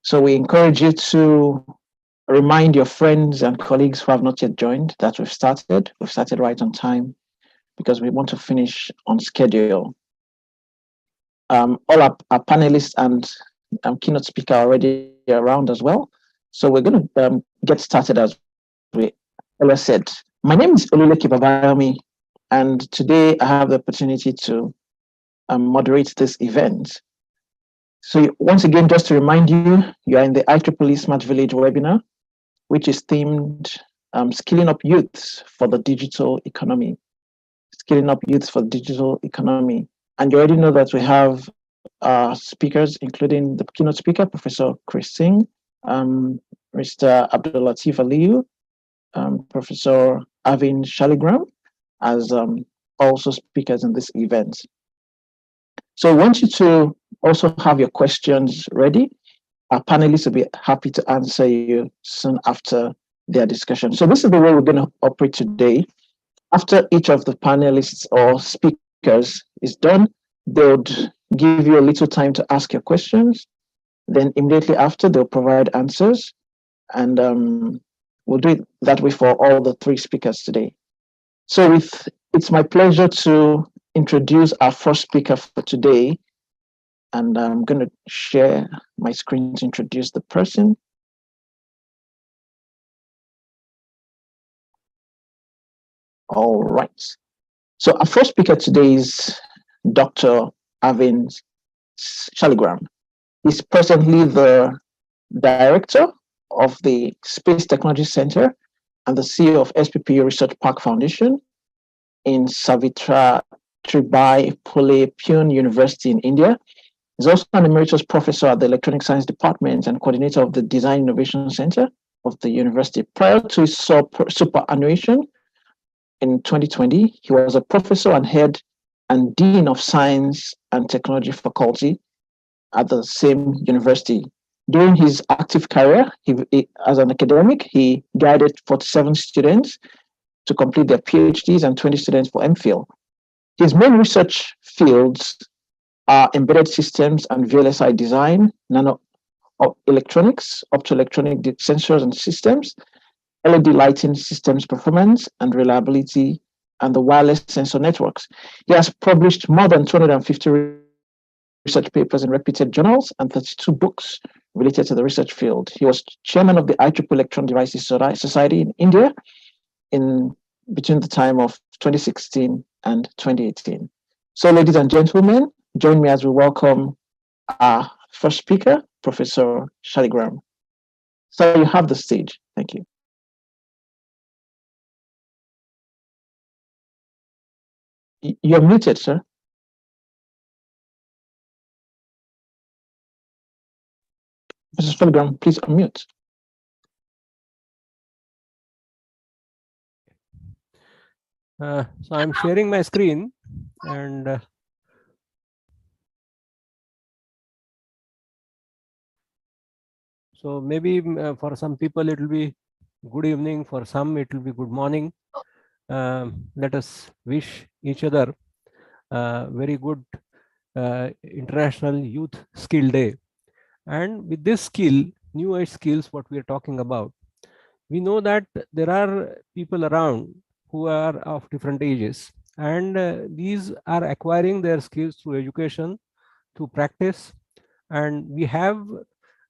So we encourage you to remind your friends and colleagues who have not yet joined that we've started. We've started right on time because we want to finish on schedule. All our panelists and keynote speaker are already around as well. So we're going to get started as we earlier said. My name is Oluleke Babayomi, and today I have the opportunity to moderate this event. So once again, just to remind you, you are in the IEEE Smart Village webinar, which is themed Skilling Up Youths for the Digital Economy. Skilling Up Youths for the Digital Economy. And you already know that we have speakers, including the keynote speaker, Professor Kris Singh, Mr. Abdullateef Aliyu, Professor Arvind Shaligram, as also speakers in this event. So I want you to also have your questions ready. Our panelists will be happy to answer you soon after their discussion. So this is the way we're going to operate today. After each of the panelists or speakers is done, they would give you a little time to ask your questions. Then immediately after, they'll provide answers. And we'll do it that way for all the three speakers today. So it's my pleasure to introduce our first speaker for today. And I'm going to share my screen to introduce the person. All right. So our first speaker today is Dr. Arvind Shaligram. He's presently the director of the Space Technology Center and the CEO of SPPU Research Park Foundation in Savitribai Phule Pune University in India. He's also an emeritus professor at the Electronic Science Department and coordinator of the Design Innovation Center of the university. Prior to his superannuation in 2020, he was a professor and head and dean of science and technology faculty at the same university. During his active career, as an academic, he guided 47 students to complete their PhDs and 20 students for MPhil. His main research fields are embedded systems and VLSI design, nano electronics, optoelectronic sensors and systems, LED lighting systems performance and reliability, and the wireless sensor networks. He has published more than 250 research papers in reputed journals and 32 books related to the research field. He was chairman of the IEEE Electron Devices Society in India between the time of 2016 and 2018. So, ladies and gentlemen, join me as we welcome our first speaker, Professor Shaligram. So you have the stage. Thank you. You're muted, sir. Mr. Shaligram, please unmute. So I'm sharing my screen, and so maybe for some people it will be good evening, for some it will be good morning. Let us wish each other very good International Youth Skill Day. And with this skill, new age skills, what we are talking about, we know that there are people around who are of different ages, and these are acquiring their skills through education, through practice. And we have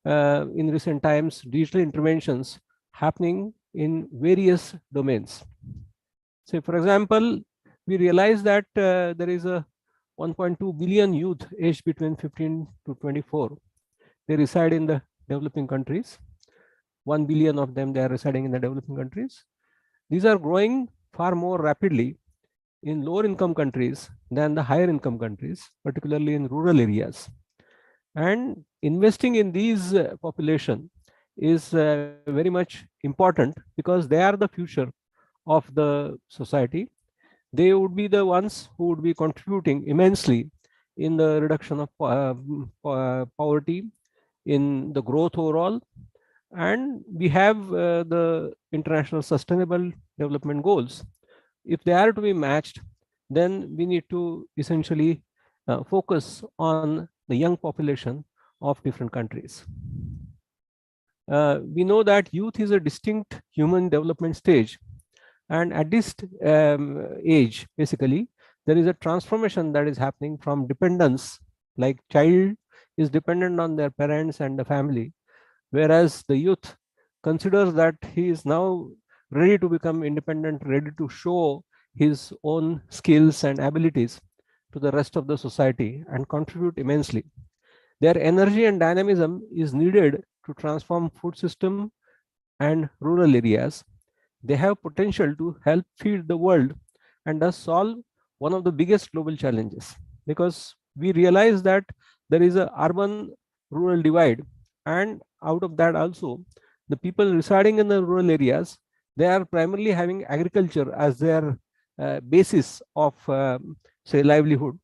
in recent times digital interventions happening in various domains. Say, for example, we realize that there is a 1.2 billion youth aged between 15 to 24. They reside in the developing countries. 1 billion of them, they are residing in the developing countries. These are growing far more rapidly in lower income countries than the higher income countries, particularly in rural areas. And investing in these population is very much important because they are the future of the society. They would be the ones who would be contributing immensely in the reduction of poverty, in the growth overall. And we have the International Sustainable Development Goals. If they are to be matched, then we need to essentially focus on the young population of different countries. We know that youth is a distinct human development stage. And at this age, basically, there is a transformation that is happening from dependence, like child is dependent on their parents and the family, whereas the youth considers that he is now ready to become independent, ready to show his own skills and abilities to the rest of the society and contribute immensely. Their energy and dynamism is needed to transform food system and rural areas. They have potential to help feed the world and thus solve one of the biggest global challenges, because we realize that there is a urban rural divide, and out of that also the people residing in the rural areas, they are primarily having agriculture as their basis of say livelihood,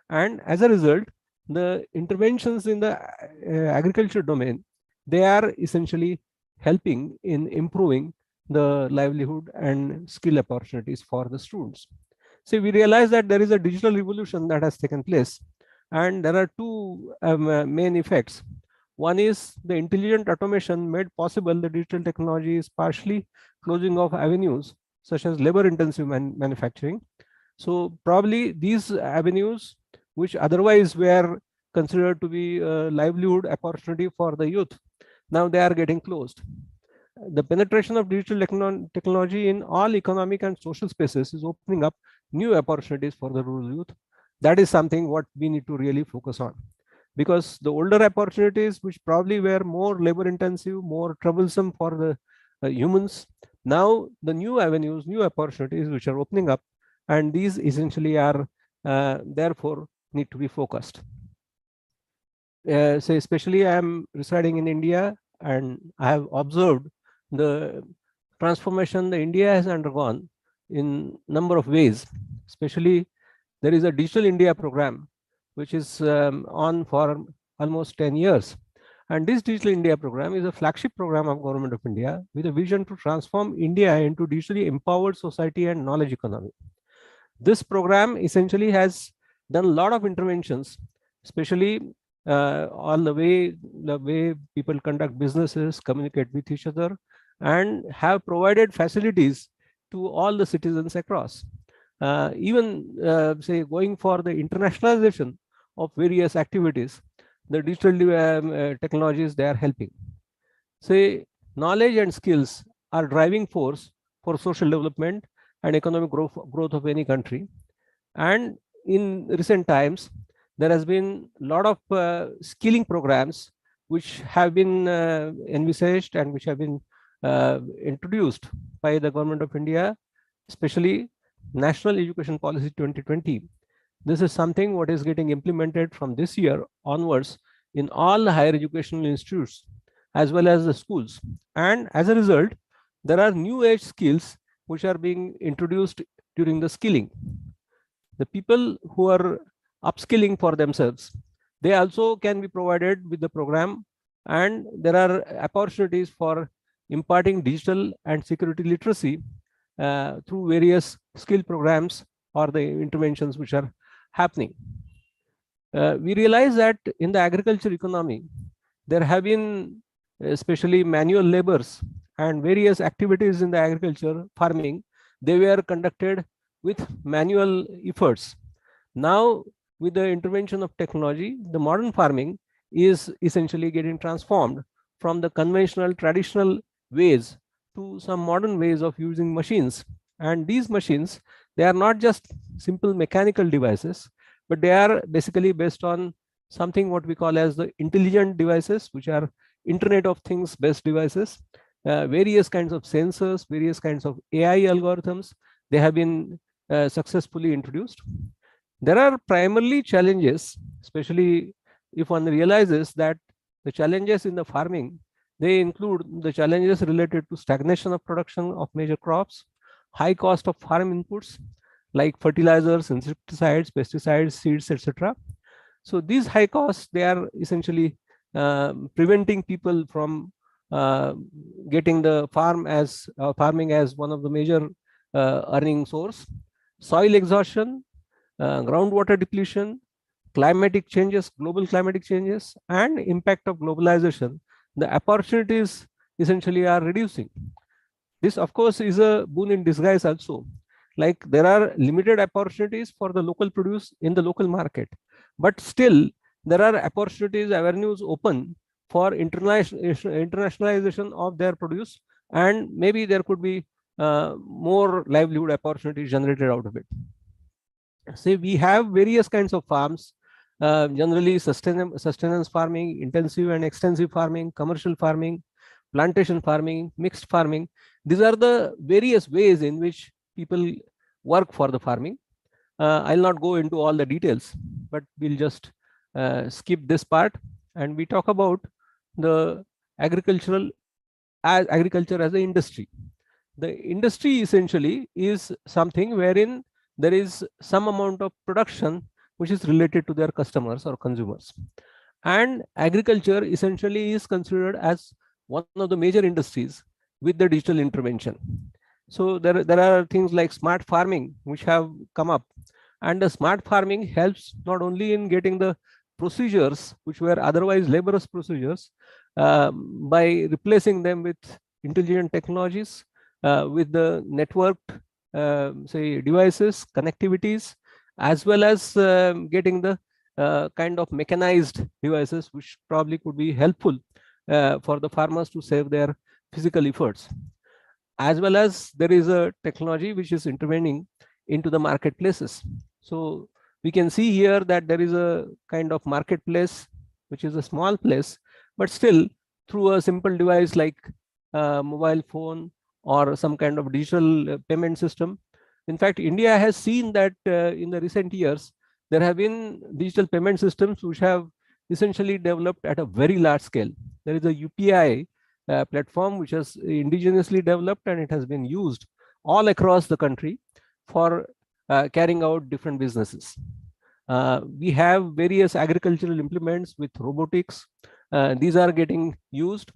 and as a result the interventions in the agriculture domain, they are essentially helping in improving the livelihood and skill opportunities for the students. So we realize that there is a digital revolution that has taken place, and there are two main effects. One is the intelligent automation made possible. The digital technology is partially closing off avenues such as labor intensive manufacturing. So probably these avenues, which otherwise were considered to be a livelihood opportunity for the youth, now they are getting closed. The penetration of digital technology in all economic and social spaces is opening up new opportunities for the rural youth. That is something what we need to really focus on, because the older opportunities, which probably were more labor intensive, more troublesome for the humans, now the new avenues, new opportunities which are opening up, and these essentially are therefore need to be focused. So especially I am residing in India, and I have observed the transformation the India has undergone in number of ways. Especially there is a Digital India program which is on for almost 10 years. And this Digital India program is a flagship program of Government of India with a vision to transform India into digitally empowered society and knowledge economy. This program essentially has done a lot of interventions, especially on the way people conduct businesses, communicate with each other, and have provided facilities to all the citizens across. Even say going for the internationalization of various activities, the digital technologies, they are helping. Say knowledge and skills are driving force for social development and economic growth of any country. And in recent times, there has been a lot of skilling programs which have been envisaged and which have been introduced by the Government of India, especially National Education Policy 2020. This is something what is getting implemented from this year onwards in all the higher educational institutes as well as the schools. And as a result, there are new age skills which are being introduced during the skilling. The people who are upskilling for themselves, they also can be provided with the program, and there are opportunities for imparting digital and security literacy through various skill programs or the interventions which are happening. We realize that in the agriculture economy, there have been especially manual labors and various activities in the agriculture farming, they were conducted with manual efforts. Now, with the intervention of technology, the modern farming is essentially getting transformed from the conventional traditional ways to some modern ways of using machines. And these machines, they are not just simple mechanical devices, but they are basically based on something what we call as the intelligent devices, which are Internet of Things based devices, various kinds of sensors, various kinds of AI algorithms, they have been successfully introduced. There are primarily challenges, especially if one realizes that the challenges in the farming, they include the challenges related to stagnation of production of major crops, high cost of farm inputs like fertilizers, insecticides, pesticides, seeds, etc. So these high costs, they are essentially preventing people from getting the farming as one of the major earning source. Soil exhaustion, groundwater depletion, global climatic changes, and impact of globalization. The opportunities essentially are reducing. This, of course, is a boon in disguise also. Like there are limited opportunities for the local produce in the local market, but still there are opportunities, avenues open for internationalization of their produce, and maybe there could be more livelihood opportunities generated out of it. See, we have various kinds of farms, generally sustenance farming, intensive and extensive farming, commercial farming, plantation farming, mixed farming. These are the various ways in which people work for the farming. I'll not go into all the details, but we'll just skip this part, and we talk about the agriculture as an industry. The industry essentially is something wherein there is some amount of production which is related to their customers or consumers. And agriculture essentially is considered as one of the major industries with the digital intervention. So there are things like smart farming which have come up, and the smart farming helps not only in getting the procedures which were otherwise laborious procedures by replacing them with intelligent technologies, with the networked say devices, connectivities, as well as getting the kind of mechanized devices which probably could be helpful for the farmers to save their physical efforts. As well as there is a technology which is intervening into the marketplaces. So we can see here that there is a kind of marketplace which is a small place, but still through a simple device like mobile phone or some kind of digital payment system. In fact, India has seen that in the recent years, there have been digital payment systems which have essentially developed at a very large scale. There is a UPI platform which is indigenously developed, and it has been used all across the country for carrying out different businesses. We have various agricultural implements with robotics. These are getting used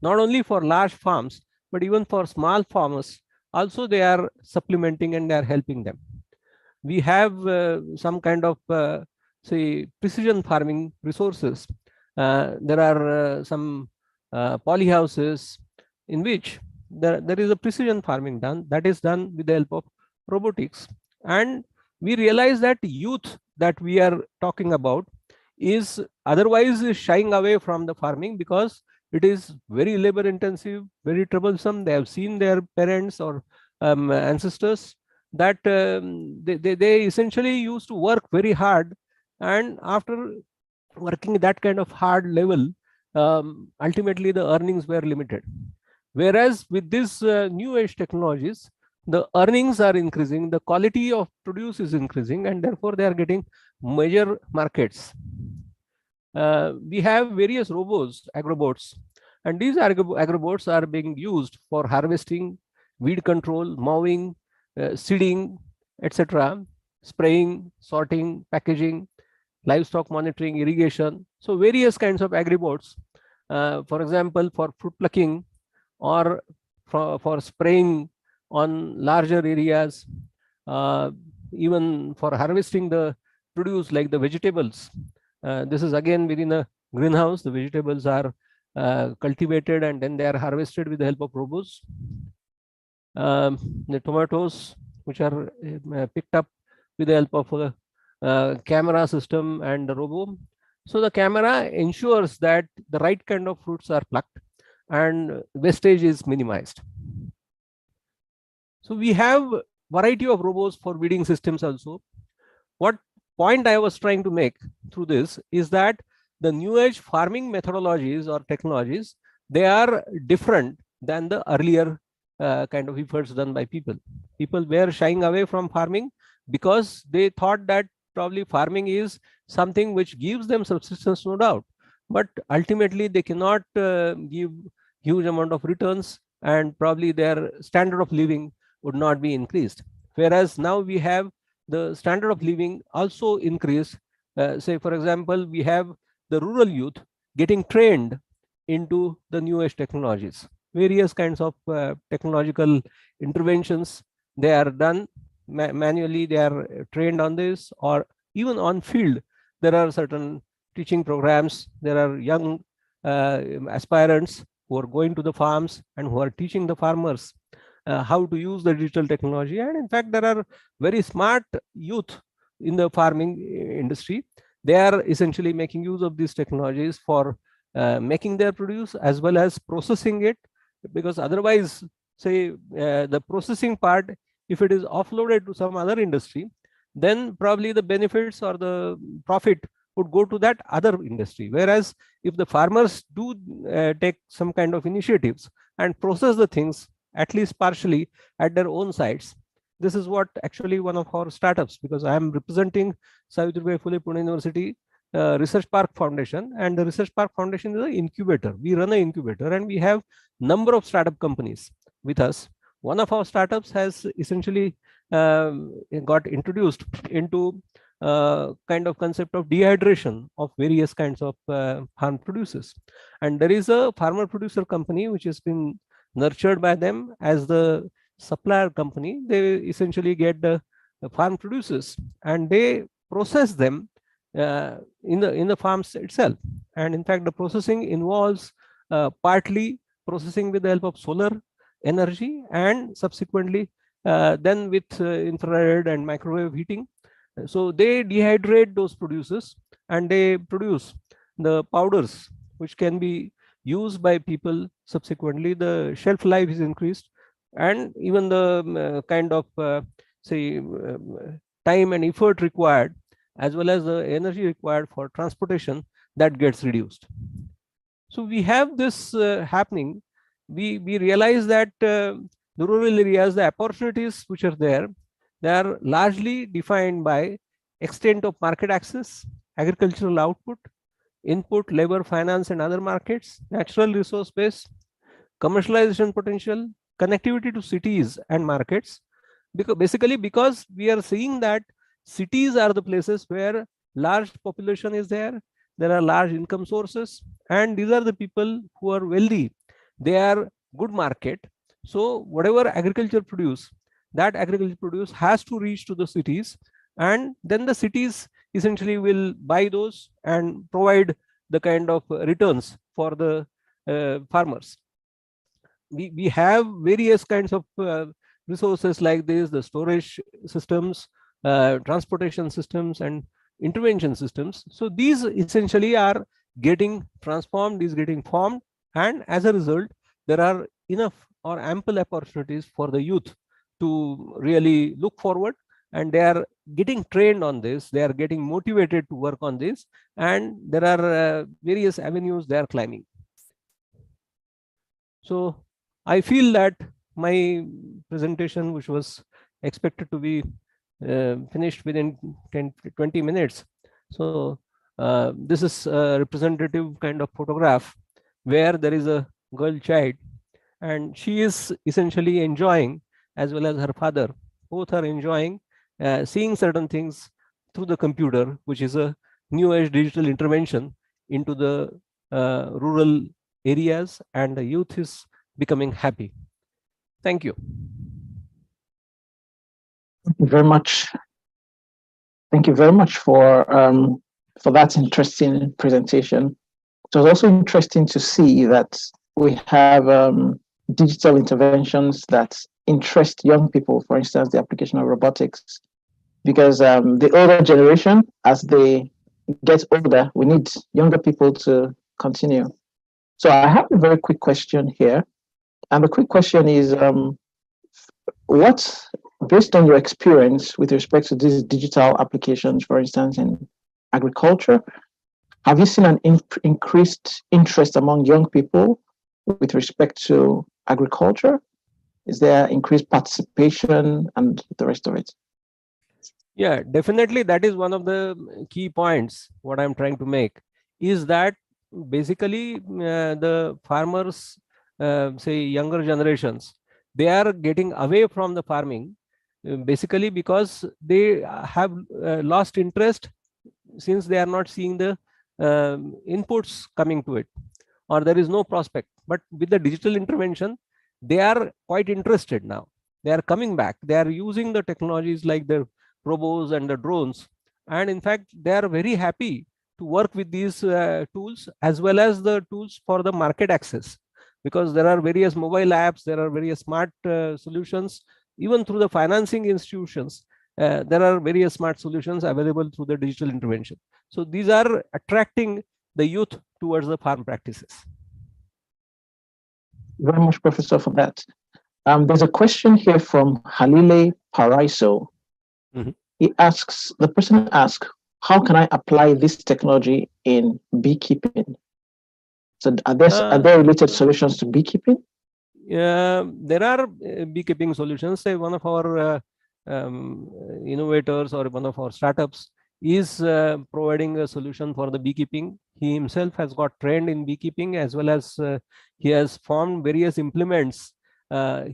not only for large farms, but even for small farmers. Also, they are supplementing and they are helping them. We have some kind of say precision farming resources. There are some polyhouses in which there is a precision farming done, that is done with the help of robotics. And we realize that youth that we are talking about is otherwise shying away from the farming because it is very labor intensive, very troublesome. They have seen their parents or ancestors that they essentially used to work very hard, and after working that kind of hard level, ultimately the earnings were limited. Whereas with these new age technologies, the earnings are increasing, the quality of produce is increasing, and therefore they are getting major markets. We have various robots, agrobots, and these agrobots are being used for harvesting, weed control, mowing, seeding, etc., spraying, sorting, packaging, livestock monitoring, irrigation. So various kinds of agribots, for example, for fruit plucking or for spraying on larger areas, even for harvesting the produce like the vegetables. This is again within a greenhouse. The vegetables are cultivated and then they are harvested with the help of robots. The tomatoes, which are picked up with the help of a camera system and the robo. So the camera ensures that the right kind of fruits are plucked and wastage is minimized. So we have variety of robots for weeding systems also. What point I was trying to make through this is that the new age farming methodologies or technologies, they are different than the earlier kind of efforts done by people. People were shying away from farming because they thought that probably farming is something which gives them subsistence, no doubt, but ultimately they cannot give huge amount of returns, and probably their standard of living would not be increased. Whereas now we have the standard of living also increased. Say, for example, we have the rural youth getting trained into the new age technologies. Various kinds of technological interventions, they are done manually, they are trained on this, or even on field. There are certain teaching programs, there are young aspirants who are going to the farms and who are teaching the farmers how to use the digital technology. And in fact, there are very smart youth in the farming industry. They are essentially making use of these technologies for making their produce as well as processing it, because otherwise, say the processing part, if it is offloaded to some other industry, then probably the benefits or the profit would go to that other industry. Whereas if the farmers do take some kind of initiatives and process the things at least partially at their own sites, this is what actually one of our startups, because I am representing Savitribai Phule Pune University Research Park Foundation, and the Research Park Foundation is an incubator. We run an incubator and we have number of startup companies with us. One of our startups has essentially got introduced into kind of concept of dehydration of various kinds of farm produces. And there is a farmer producer company which has been nurtured by them as the supplier company. They essentially get the farm produces and they process them in the farms itself. And in fact, the processing involves partly processing with the help of solar energy, and subsequently then with infrared and microwave heating. So they dehydrate those produces and they produce the powders which can be used by people subsequently. The shelf life is increased, and even the kind of say time and effort required as well as the energy required for transportation, that gets reduced. So we have this happening. We realize that the rural areas, the opportunities which are there, they are largely defined by extent of market access, agricultural output, input, labor, finance, and other markets, natural resource base, commercialization potential, connectivity to cities and markets. Because we are seeing that cities are the places where large population is there. There are large income sources, and these are the people who are wealthy. They are good market. So whatever agriculture produce, that agriculture produce has to reach to the cities, and then the cities essentially will buy those and provide the kind of returns for the farmers. We have various kinds of resources like this, the storage systems, transportation systems, and intervention systems. So these essentially are getting transformed, is getting formed, and as a result, there are enough or ample opportunities for the youth to really look forward, and they are getting trained on this, they are getting motivated to work on this, and there are various avenues they are climbing. So I feel that my presentation, which was expected to be finished within 10-20 minutes. So this is a representative kind of photograph where there is a girl child, and she is essentially enjoying, as well as her father, both are enjoying seeing certain things through the computer, which is a new age digital intervention into the rural areas, and the youth is becoming happy. Thank you. Thank you very much. Thank you very much for that interesting presentation. It was also interesting to see that we have digital interventions that interest young people, for instance, the application of robotics, because the older generation, as they get older, we need younger people to continue. So I have a very quick question here. And the quick question is, what, based on your experience with respect to these digital applications, for instance, in agriculture, have you seen an increased interest among young people with respect to agriculture? Is there increased participation and the rest of it? Yeah, definitely. That is one of the key points. What I'm trying to make is that basically the farmers, say younger generations, they are getting away from the farming basically because they have lost interest, since they are not seeing the inputs coming to it, or there is no prospect. But with the digital intervention, they are quite interested now. They are coming back. They are using the technologies like the robots and the drones, and in fact they are very happy to work with these tools, as well as the tools for the market access, because there are various mobile apps, there are various smart solutions, even through the financing institutions. There are various smart solutions available through the digital intervention. So these are attracting the youth towards the farm practices. Very much, Professor, for that. There's a question here from Halile Paraiso. The person asks, how can I apply this technology in beekeeping? So are there related solutions to beekeeping? There are beekeeping solutions. Say one of our innovators or one of our startups is providing a solution for the beekeeping. He himself has got trained in beekeeping, as well as he has formed various implements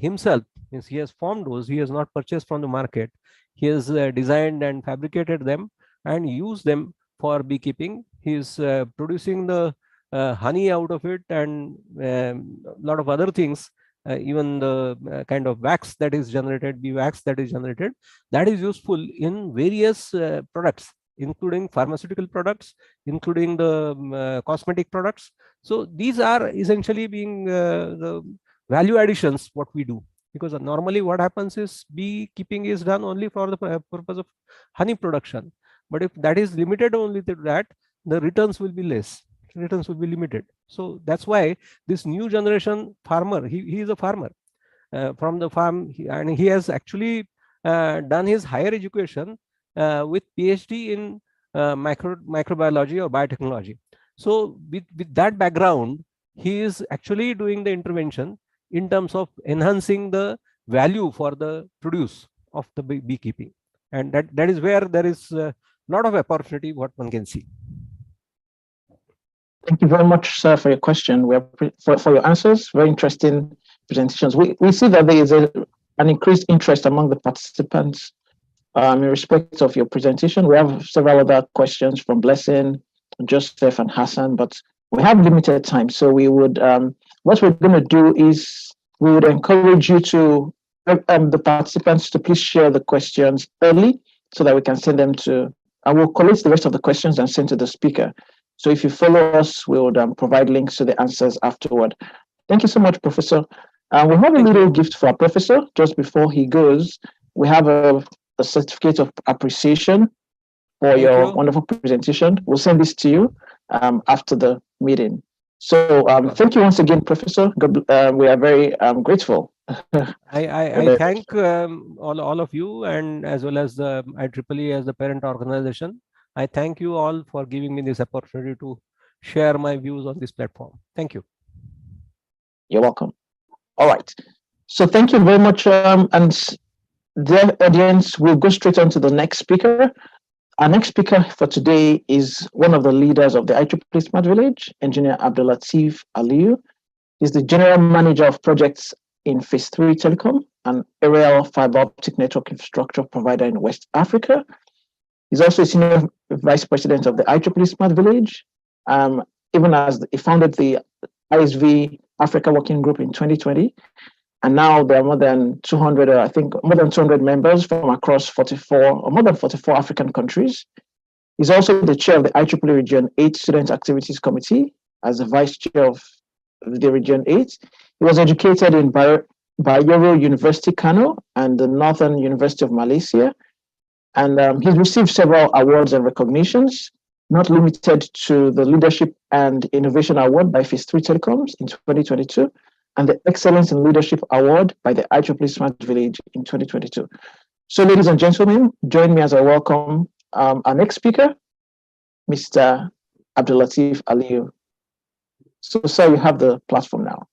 himself. He has formed those. He has not purchased from the market. He has designed and fabricated them and used them for beekeeping. He is producing the honey out of it, and a lot of other things. Even the kind of wax that is generated, bee wax that is generated, that is useful in various products, including pharmaceutical products, including the cosmetic products. So these are essentially being the value additions what we do, because normally what happens is beekeeping is done only for the purpose of honey production. But if that is limited only to that, the returns will be less. Returns will be limited. So that's why this new generation farmer, he is a farmer from the farm, and he has actually done his higher education with PhD in microbiology or biotechnology. So with that background, he is actually doing the intervention in terms of enhancing the value for the produce of the beekeeping, and that is where there is a lot of opportunity what one can see. Thank you very much, sir, for your question. For your answers. Very interesting presentations. We see that there is an increased interest among the participants in respect of your presentation. We have several other questions from Blessing, Joseph, and Hassan, but we have limited time. So we would, what we're going to do is we would encourage you to, the participants to please share the questions early so that we can send them to, and we'll collect the rest of the questions and send to the speaker. So if you follow us, we would provide links to the answers afterward. Thank you so much, Professor. We have a little gift for our professor just before he goes. We have a certificate of appreciation for your wonderful presentation. We'll send this to you after the meeting. So thank you once again, Professor. We are very grateful. I thank all of you, and as well as the IEEE as the parent organization. I thank you all for giving me this opportunity to share my views on this platform. Thank you. You're welcome. All right. So thank you very much. And dear audience, we'll go straight on to the next speaker. Our next speaker for today is one of the leaders of the IEEE Smart Village, Engineer Abdullateef Aliyu. He's the General Manager of Projects in Phase 3 Telecom, an aerial fiber optic network infrastructure provider in West Africa. He's also a Senior Vice President of the IEEE Smart Village, even as he founded the ISV Africa Working Group in 2020. And now there are more than 200, I think more than 200 members from across 44 or more than 44 African countries. He's also the chair of the IEEE Region 8 Student Activities Committee as the vice chair of the Region 8. He was educated in Bayero University, Kano, and the Northern University of Malaysia. And he's received several awards and recognitions, not limited to the Leadership and Innovation Award by Phase 3 Telecoms in 2022, and the Excellence in Leadership Award by the IEEE Smart Village in 2022. So, ladies and gentlemen, join me as I welcome our next speaker, Mr. Abdullateef Aliyu. So, sir, you have the platform now.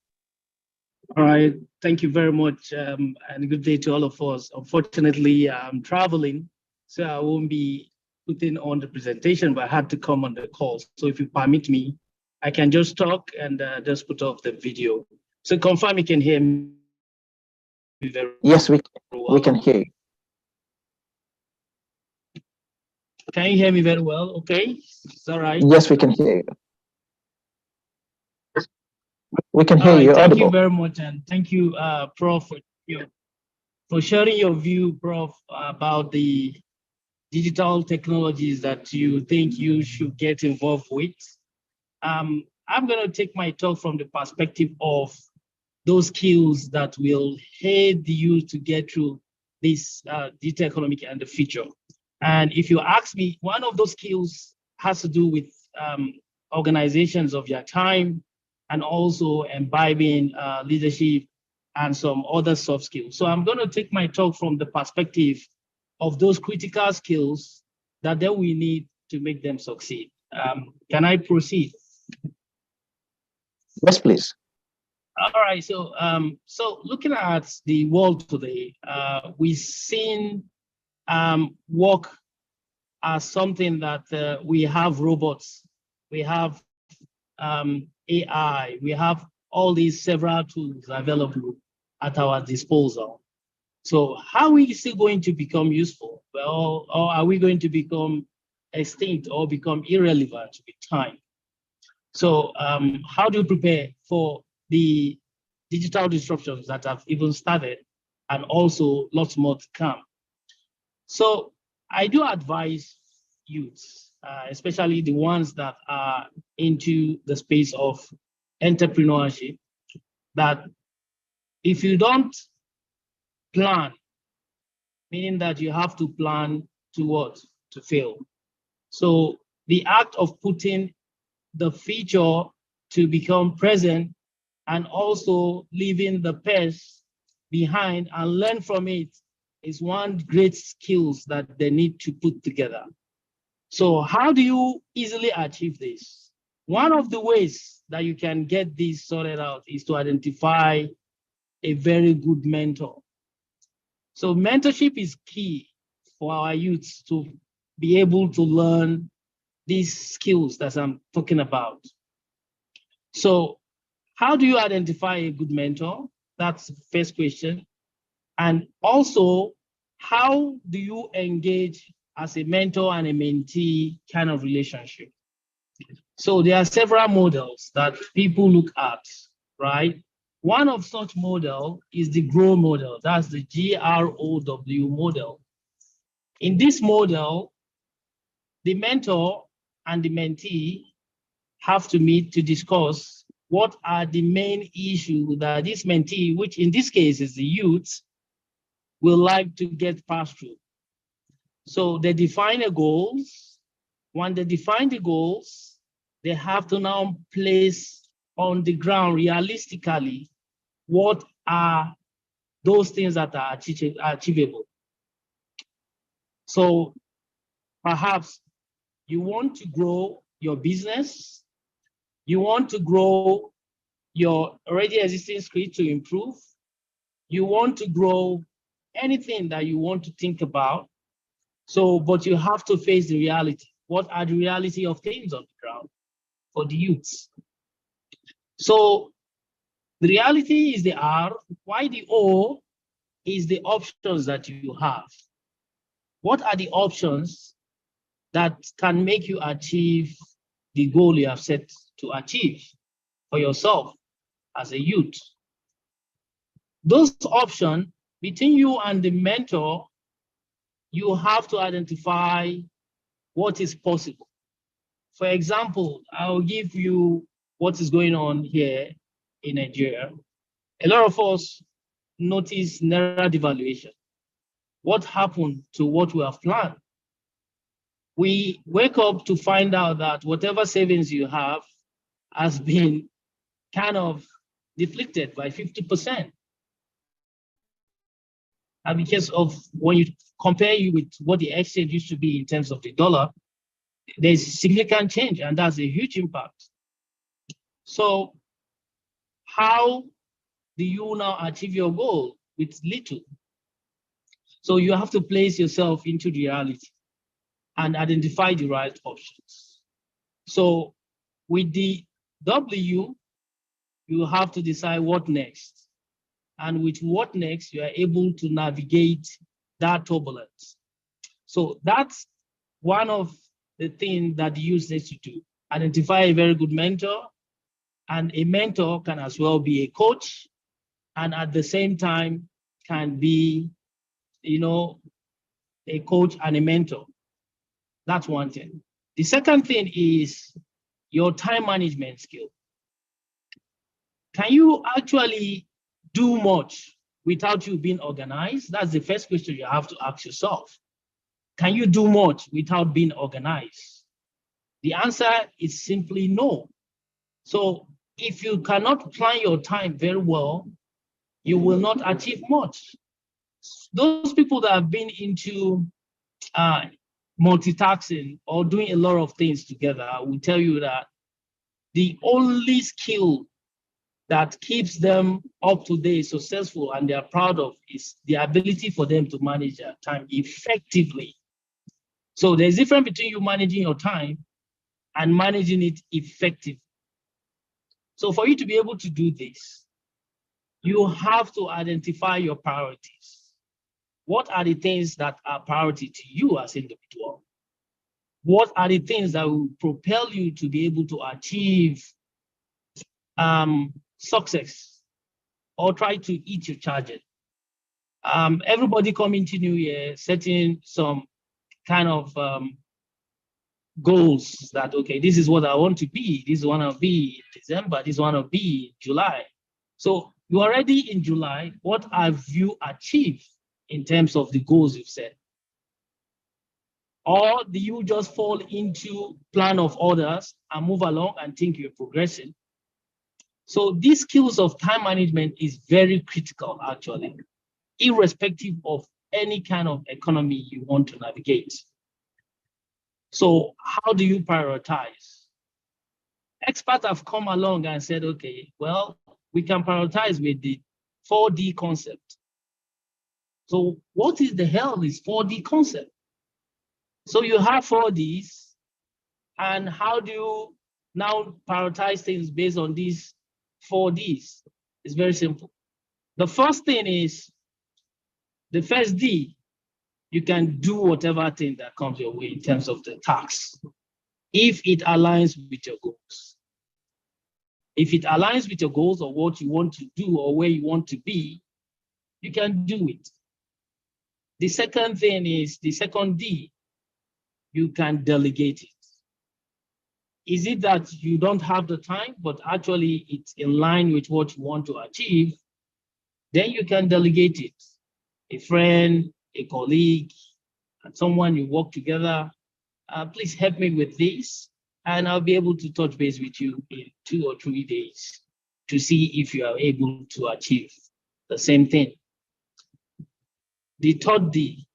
All right. Thank you very much, and good day to all of us. Unfortunately, I'm traveling, so I won't be putting on the presentation, but I had to come on the call. So if you permit me, I can just talk and just put off the video. So confirm you can hear me very well. Yes, we can hear you. Can you hear me very well? Okay, it's all right. Yes, we can hear you. We can hear you. Thank you very much, and thank you, Prof, for sharing your view, Prof, about the digital technologies that you think you should get involved with. I'm going to take my talk from the perspective of those skills that will aid the youth to get through this digital economic and the future. And if you ask me, one of those skills has to do with organizations of your time and also imbibing leadership and some other soft skills. So I'm going to take my talk from the perspective of those critical skills that then we need to make them succeed. Can I proceed? Yes, please. All right. So, so looking at the world today, we've seen work as something that we have robots, we have AI, we have all these several tools available at our disposal. So how are we still going to become useful? Well, or are we going to become extinct or become irrelevant with time? So how do you prepare for the digital disruptions that have even started and also lots more to come? So I do advise youths, especially the ones that are into the space of entrepreneurship, that if you don't plan, meaning that you have to plan to what? To fail. So the act of putting the future to become present and also leaving the past behind and learn from it is one great skills that they need to put together. So how do you easily achieve this? One of the ways that you can get this sorted out is to identify a very good mentor. So mentorship is key for our youths to be able to learn these skills that I'm talking about. So how do you identify a good mentor? That's the first question. And also, how do you engage as a mentor and a mentee kind of relationship? So there are several models that people look at, right? One of such model is the GROW model. That's the GROW model. In this model, the mentor and the mentee have to meet to discuss what are the main issues that this mentee, which in this case is the youth, will like to get past through. So they define the goals. When they define the goals, they have to now place on the ground realistically what are those things that are achievable. So perhaps you want to grow your business, you want to grow your already existing skill to improve, you want to grow anything that you want to think about. So, but you have to face the reality. What are the reality of things on the ground for the youths? So the reality is the R, why the O is the options that you have. What are the options that can make you achieve the goal you have set to achieve for yourself as a youth? Those options between you and the mentor, you have to identify what is possible. For example, I'll give you what is going on here in Nigeria. A lot of us notice Naira devaluation. What happened to what we have planned? We wake up to find out that whatever savings you have has been kind of deflected by 50%. And because of when you compare you with what the exchange used to be in terms of the dollar, there's significant change, and that's a huge impact. So how do you now achieve your goal with little? So you have to place yourself into reality and identify the right options. So with the W, you have to decide what next. And with what next, you are able to navigate that turbulence. So that's one of the things that the youth needs to do. Identify a very good mentor, and a mentor can as well be a coach, and at the same time can be, you know, a coach and a mentor. That's one thing. The second thing is your time management skill. Can you actually do much without you being organized? That's the first question you have to ask yourself. Can you do much without being organized? The answer is simply no. So if you cannot plan your time very well, you will not achieve much. Those people that have been into multitasking or doing a lot of things together will tell you that the only skill that keeps them up to date, successful, and they are proud of is the ability for them to manage their time effectively. So there's a difference between you managing your time and managing it effectively. So for you to be able to do this, you have to identify your priorities. What are the things that are priority to you as an individual? What are the things that will propel you to be able to achieve success or try to eat your target? Everybody coming to New Year setting some kind of goals that, okay, this is what I want to be. This is what I'll be in December. This is what I'll be in July. So you're already in July. What have you achieved in terms of the goals you've set? Or do you just fall into plan of others and move along and think you're progressing? So these skills of time management is very critical, actually, irrespective of any kind of economy you want to navigate. So how do you prioritize? Experts have come along and said, okay, well, we can prioritize with the 4D concept. So what is the hell is 4D concept? So you have 4Ds, and how do you now prioritize things based on these 4Ds? It's very simple. The first thing is, the first D, you can do whatever thing that comes your way in terms of the task, if it aligns with your goals. If it aligns with your goals or what you want to do or where you want to be, you can do it. The second thing is, the second D, you can delegate it. Is it that you don't have the time, but actually it's in line with what you want to achieve? Then you can delegate it. A friend, a colleague, and someone you work together, please help me with this, and I'll be able to touch base with you in 2 or 3 days to see if you are able to achieve the same thing. The third D,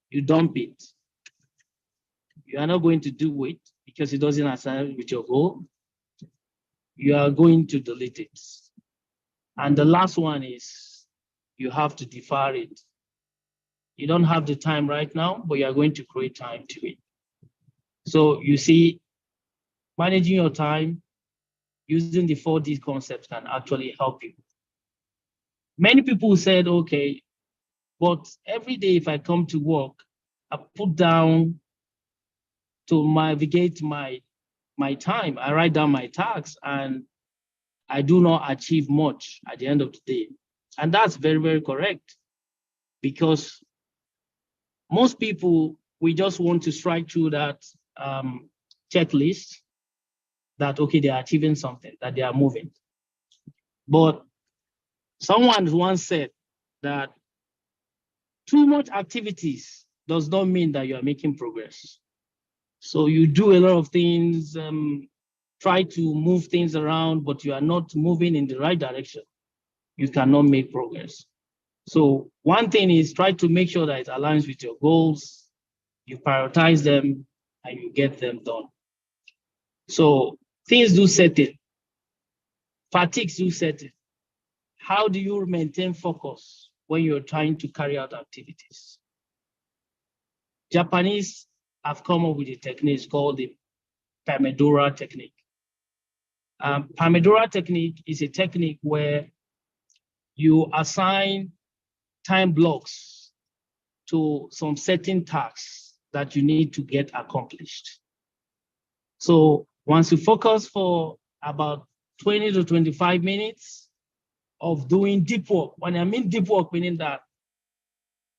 you dump it. You are not going to do it because it doesn't align with your goal. You are going to delete it. And the last one is, you have to defer it. You don't have the time right now, but you are going to create time to it. So you see, managing your time using the 4D concepts can actually help you. Many people said, okay, but every day if I come to work, I put down to navigate my time. I write down my tasks and I do not achieve much at the end of the day. And that's very, very correct, because most people, we just want to strike through that checklist that, okay, they are achieving something, that they are moving. But someone once said that too much activities does not mean that you are making progress. So you do a lot of things, try to move things around, but you are not moving in the right direction. You cannot make progress. So one thing is, try to make sure that it aligns with your goals, you prioritize them, and you get them done. So things do set in. Fatigues do set in. How do you maintain focus when you're trying to carry out activities? Japanese have come up with a technique called the Pomodoro technique. Pomodoro technique is a technique where you assign time blocks to some certain tasks that you need to get accomplished. So once you focus for about 20 to 25 minutes of doing deep work, when I mean deep work, meaning that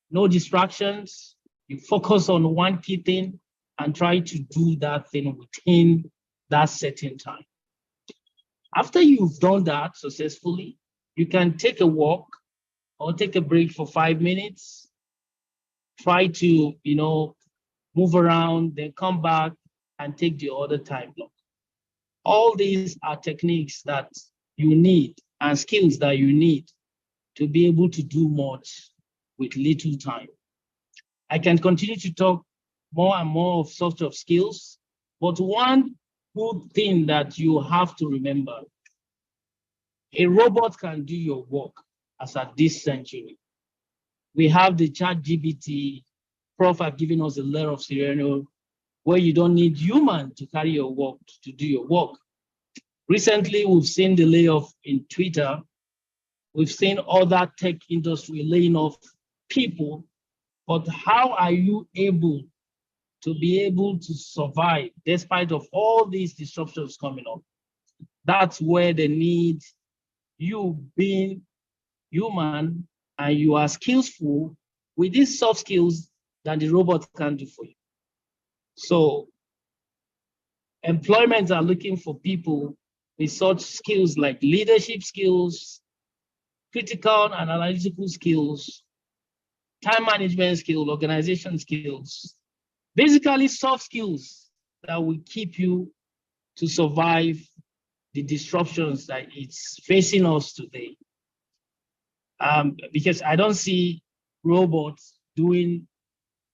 no distractions, you focus on one key thing and try to do that thing within that certain time. After you've done that successfully, You can take a walk or take a break for 5 minutes, try to, move around, then come back and take the other time block. All these are techniques that you need and skills that you need to be able to do much with little time. I can continue to talk more and more of sorts of skills, but one good thing that you have to remember, a robot can do your work as at this century. We have the ChatGPT. Prof have given us a letter of scenario where you don't need human to carry your work, to do your work. Recently, we've seen the layoff in Twitter. We've seen other tech industry laying off people, but how are you able to be able to survive despite of all these disruptions coming up? That's where they need you being human and you are skillful with these soft skills that the robot can do for you. So employment are looking for people with such skills like leadership skills, critical and analytical skills, time management skills, organization skills, basically soft skills that will keep you to survive the disruptions that it's facing us today. Because I don't see robots doing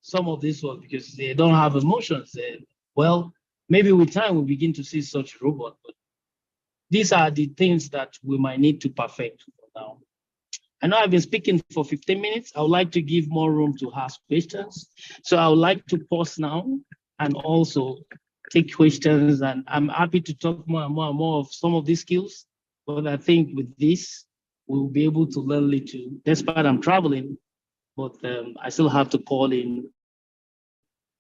some of this work because they don't have emotions. Well, maybe with time we'll begin to see such robots, but these are the things that we might need to perfect for now. I know I've been speaking for 15 minutes. I would like to give more room to ask questions. So I would like to pause now and also take questions. And I'm happy to talk more and more of some of these skills. But I think with this, we'll be able to learn little, despite I'm traveling, but I still have to call in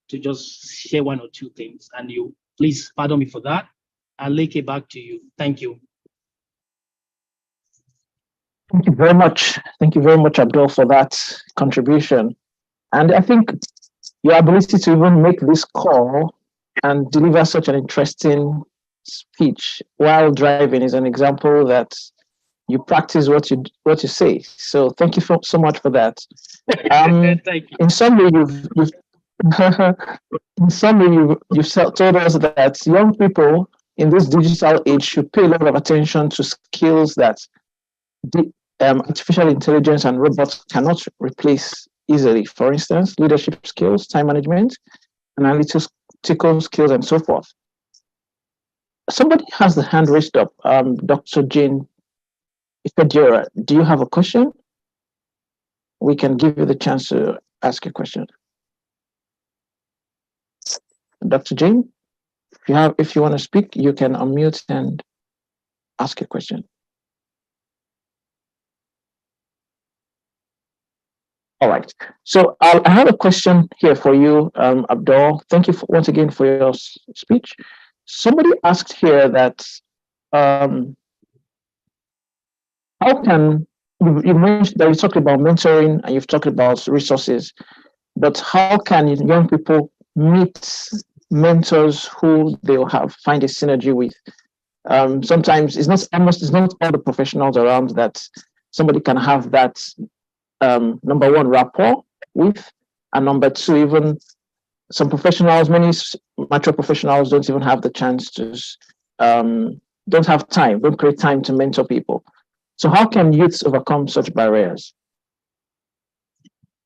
to just share one or two things. And you please pardon me for that. I'll link it back to you. Thank you. Thank you very much. Thank you very much, Abdul, for that contribution. And I think your ability to even make this call and deliver such an interesting speech while driving is an example that you practice what you say. So thank you so much for that. Thank you. In summary, you've told us that young people in this digital age should pay a lot of attention to skills that artificial intelligence and robots cannot replace easily. For instance, leadership skills, time management, analytical skills, and so forth. Somebody has the hand raised up. Dr. Jane Ifedira, do you have a question? We can give you the chance to ask a question. Dr. Jane, if you want to speak, you can unmute and ask a question. All right. So I have a question here for you, Abdul. Thank you once again for your speech. Somebody asked here that how can you mentioned that you talked about mentoring and you've talked about resources, but how can young people meet mentors who they'll find a synergy with? Sometimes it's not all the professionals around that somebody can have that number one, rapport with, and number two, even some professionals, many mature professionals don't even have the chance to, don't create time to mentor people. So how can youths overcome such barriers?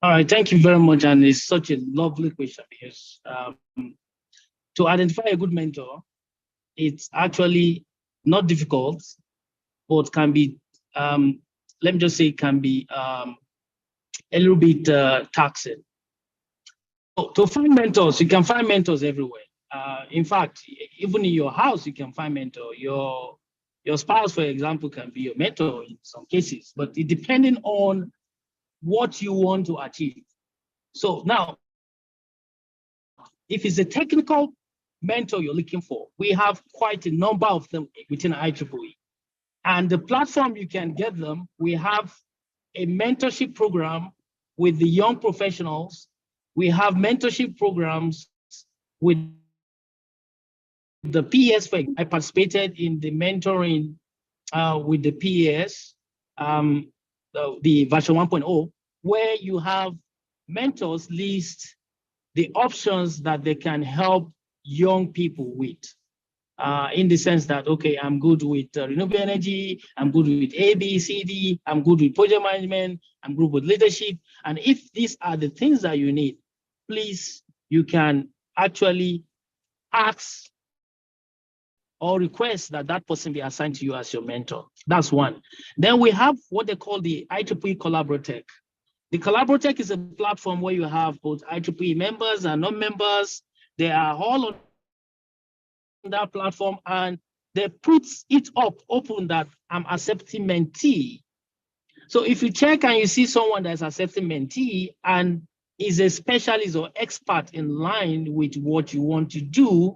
All right, thank you very much. And it's such a lovely question because to identify a good mentor, it's actually not difficult, but can be, let me just say, can be a little bit taxing. To find mentors, you can find mentors everywhere. In fact, even in your house, you can find mentor. Your spouse, for example, can be your mentor in some cases, but it depending on what you want to achieve. So now, if it's a technical mentor you're looking for, we have quite a number of them within IEEE. And the platform you can get them, we have a mentorship program with the young professionals. We have mentorship programs with the PS. I participated in the mentoring with the PES. the version 1.0, where you have mentors list the options that they can help young people with. In the sense that, okay, I'm good with renewable energy, I'm good with A, B, C, D, I'm good with project management, I'm good with leadership. And if these are the things that you need, please, you can actually ask or request that that person be assigned to you as your mentor. That's one. Then we have what they call the IEEE Collaboratech. The Collaboratech is a platform where you have both IEEE members and non-members. They are all on that platform, and they put it up open that I'm accepting mentee. So if you check and you see someone that's accepting mentee and is a specialist or expert in line with what you want to do,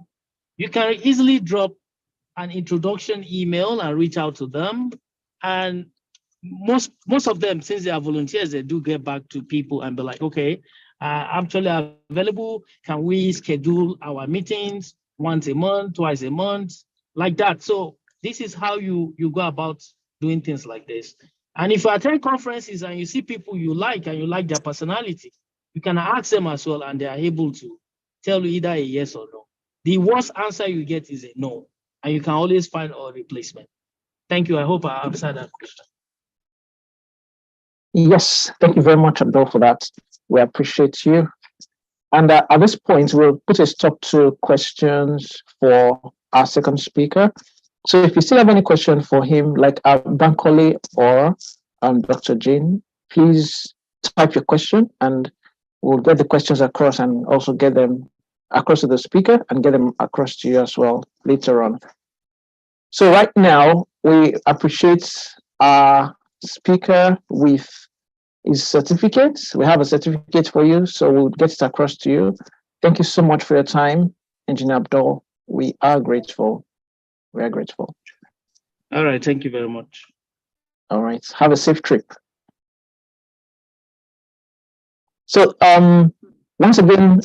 you can easily drop an introduction email and reach out to them. And most of them, since they are volunteers, they do get back to people and be like, okay, actually available. Can we schedule our meetings once a month, twice a month, like that? So this is how you go about doing things like this. And if you attend conferences and you see people you like and you like their personality, you can ask them as well, and they are able to tell you either a yes or no. The worst answer you get is a no, and you can always find a replacement. Thank you. I hope I answered that question. Yes, thank you very much, Abdul, for that. We appreciate you. And at this point, we'll put a stop to questions for our second speaker. So if you still have any question for him, like Bankole or Dr. Jane, please type your question and we'll get the questions across and also get them across to the speaker and get them across to you as well later on. So right now, we appreciate our speaker with his certificate. We have a certificate for you, so we'll get it across to you. Thank you so much for your time, Engineer Abdul. We are grateful. We are grateful. All right, thank you very much. All right, have a safe trip. So once again,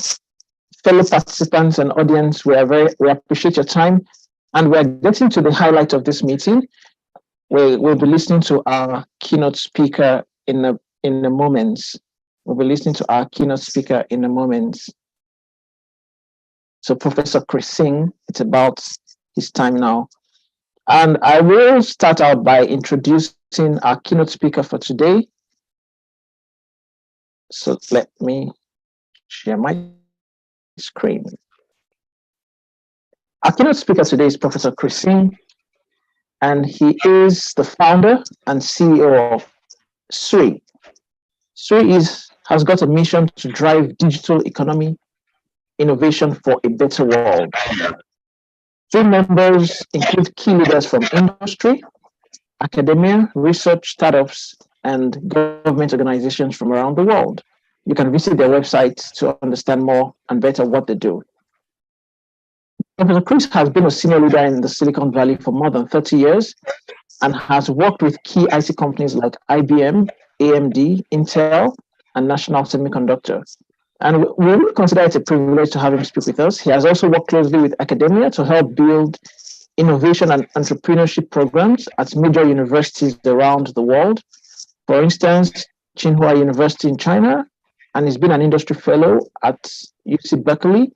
fellow participants and audience, we appreciate your time, and we're getting to the highlight of this meeting. We'll be listening to our keynote speaker in a moment. We'll be listening to our keynote speaker in a moment. So Professor Kris Singh, it's about his time now. And I will start out by introducing our keynote speaker for today. So let me share my screen. Our keynote speaker today is Professor Kris Singh, and he is the founder and CEO of SRII. SRII has got a mission to drive digital economy innovation for a better world. SRII members include key leaders from industry, academia, research, startups, and government organizations from around the world. You can visit their website to understand more and better what they do. Professor Kris has been a senior leader in the Silicon Valley for more than 30 years and has worked with key IT companies like IBM, AMD, Intel, and National Semiconductor. And we really consider it a privilege to have him speak with us. He has also worked closely with academia to help build innovation and entrepreneurship programs at major universities around the world. For instance, Tsinghua University in China, and he's been an industry fellow at UC Berkeley.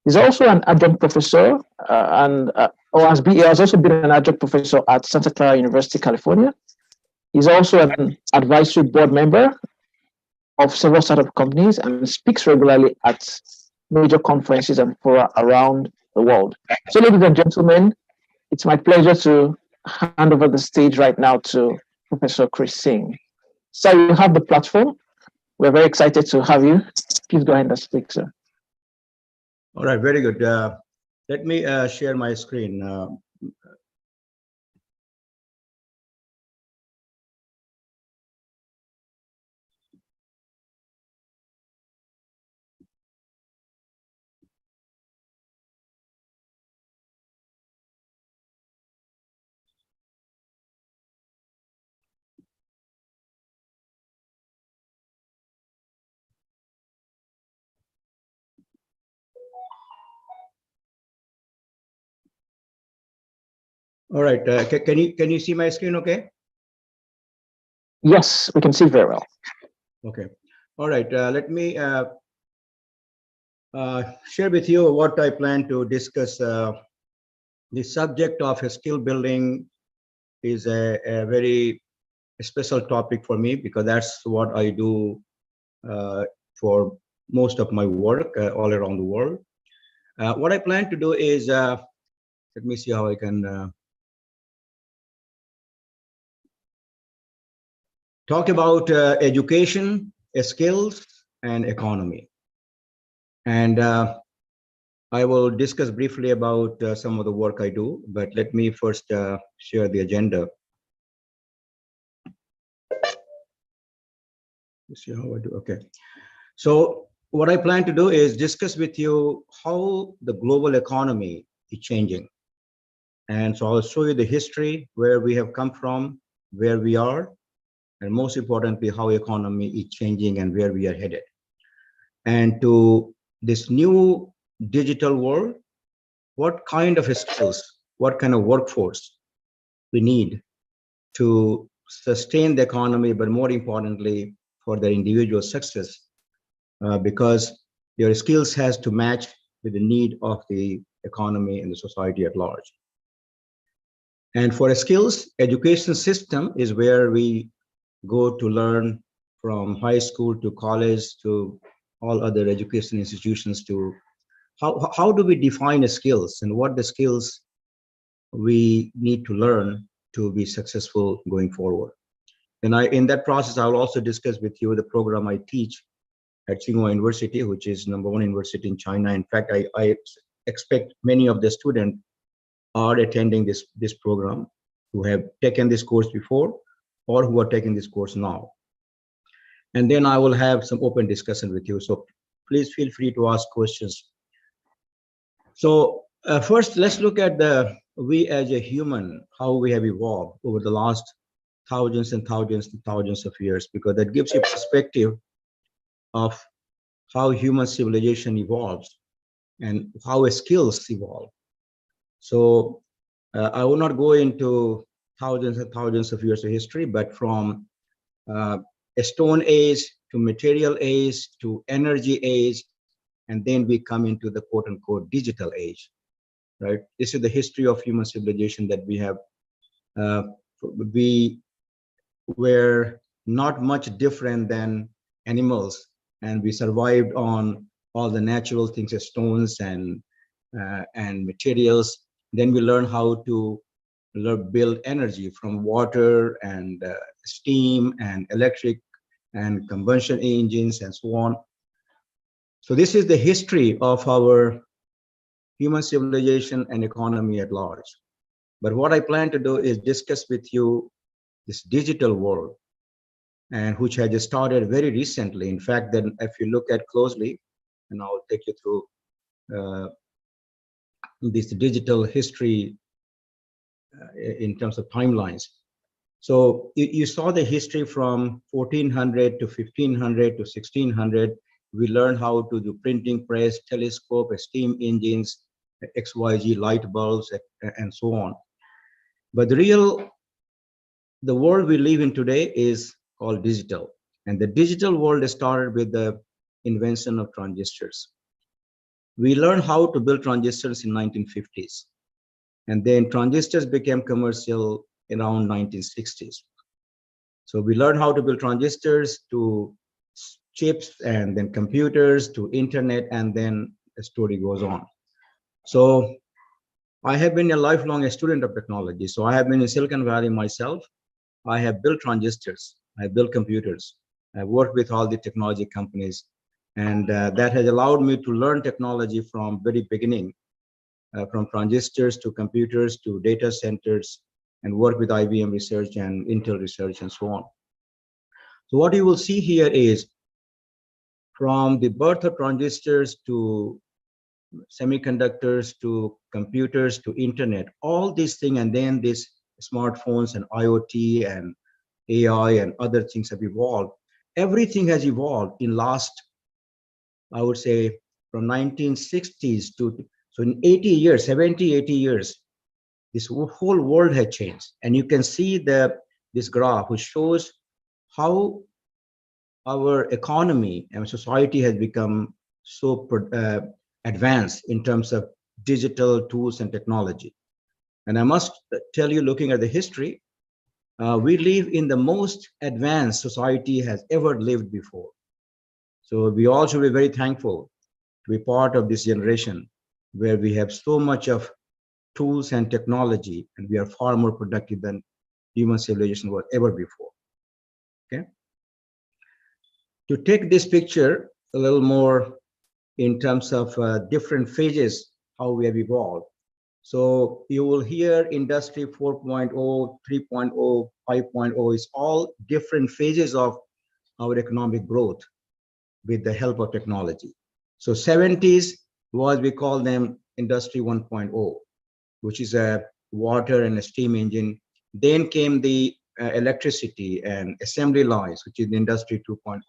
He's also an adjunct professor he has also been an adjunct professor at Santa Clara University, California. He's also an advisory board member of several startup companies and speaks regularly at major conferences and fora around the world. So, ladies and gentlemen, it's my pleasure to hand over the stage right now to Professor Kris Singh. So you have the platform. We're very excited to have you. Please go ahead and speak, sir. All right, very good. Let me share my screen. All right, can you see my screen okay? Yes, we can see very well. Okay. All right. Let me share with you what I plan to discuss. The subject of skill building is a very special topic for me because that's what I do for most of my work all around the world. What I plan to do is, let me see how I can talk about education, skills, and economy. And I will discuss briefly about some of the work I do, but let me first share the agenda. Let's see how I do. Okay. So what I plan to do is discuss with you how the global economy is changing. And so I'll show you the history, where we have come from, where we are, and most importantly, how economy is changing and where we are headed. And to this new digital world, what kind of skills, what kind of workforce we need to sustain the economy, but more importantly, for the individual success, because your skills has to match with the need of the economy and the society at large. And for skills, education system is where we go to learn from high school to college to all other education institutions to how do we define skills and what the skills we need to learn to be successful going forward. And in that process, I will also discuss with you the program I teach at Tsinghua University, which is #1 university in China. In fact, I expect many of the students are attending this program who have taken this course before or who are taking this course now. And then I will have some open discussion with you. So please feel free to ask questions. So first, let's look at we as a human, how we have evolved over the last thousands and thousands and thousands of years, because that gives you perspective of how human civilization evolves and how skills evolve. So I will not go into thousands and thousands of years of history, but from a stone age to material age to energy age, and then we come into the quote unquote digital age, right? This is the history of human civilization that we have. We were not much different than animals, and we survived on all the natural things, as stones and materials. Then we learn how to build energy from water and steam and electric and combustion engines and so on. So this is the history of our human civilization and economy at large. But what I plan to do is discuss with you this digital world, and which has started very recently. In fact, then if you look at closely, and I'll take you through this digital history in terms of timelines. So you saw the history from 1400 to 1500 to 1600. We learned how to do printing press, telescope, steam engines, XYZ light bulbs, and so on. But the world we live in today is called digital. And the digital world started with the invention of transistors. We learned how to build transistors in 1950s. And then transistors became commercial around 1960s. So we learned how to build transistors to chips and then computers to internet, and then the story goes on. So I have been a lifelong student of technology. So I have been in Silicon Valley myself. I have built transistors, I have built computers, I've worked with all the technology companies, and that has allowed me to learn technology from very beginning, from transistors to computers to data centers, and work with IBM research and Intel research and so on. So what you will see here is from the birth of transistors to semiconductors to computers to internet, all these things, and then these smartphones and IoT and AI and other things have evolved. Everything has evolved in last, I would say, from 1960s to, so in 80 years, 70, 80 years, this whole world had changed. And you can see this graph which shows how our economy and society has become so advanced in terms of digital tools and technology. And I must tell you, looking at the history, we live in the most advanced society has ever lived before. So we all should be very thankful to be part of this generation where we have so much of tools and technology, and we are far more productive than human civilization was ever before. Okay. To take this picture a little more in terms of different phases, how we have evolved. So you will hear industry 4.0, 3.0, 5.0 is all different phases of our economic growth with the help of technology. So 70s was, we call them industry 1.0, which is a water and a steam engine. Then came the electricity and assembly lines, which is the industry 2.0.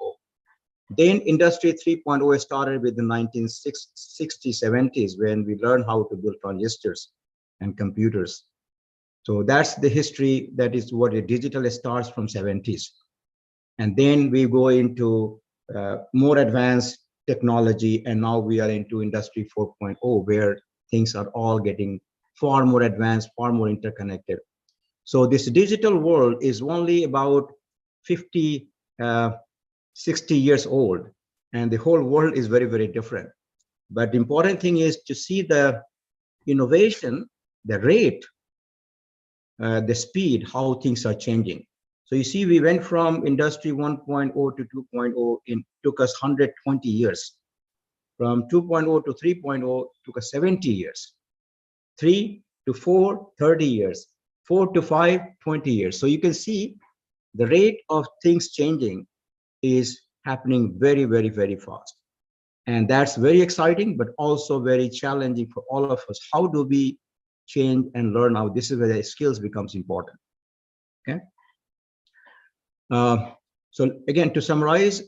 Then industry 3.0 started with the 1960s, 70s, when we learned how to build transistors and computers. So that's the history. That is what a digital starts from 70s. And then we go into more advanced technology, and now we are into industry 4.0, where things are all getting far more advanced, far more interconnected. So this digital world is only about 50, 60 years old, and the whole world is very, very different. But the important thing is to see the innovation, the rate, the speed, how things are changing. So you see, we went from industry 1.0 to 2.0, it took us 120 years. From 2.0 to 3.0 took us 70 years. 3 to 4, 30 years. 4 to 5, 20 years. So you can see the rate of things changing is happening very, very, very fast. And that's very exciting, but also very challenging for all of us. How do we change and learn now? This is where the skills becomes important. Okay. So again, to summarize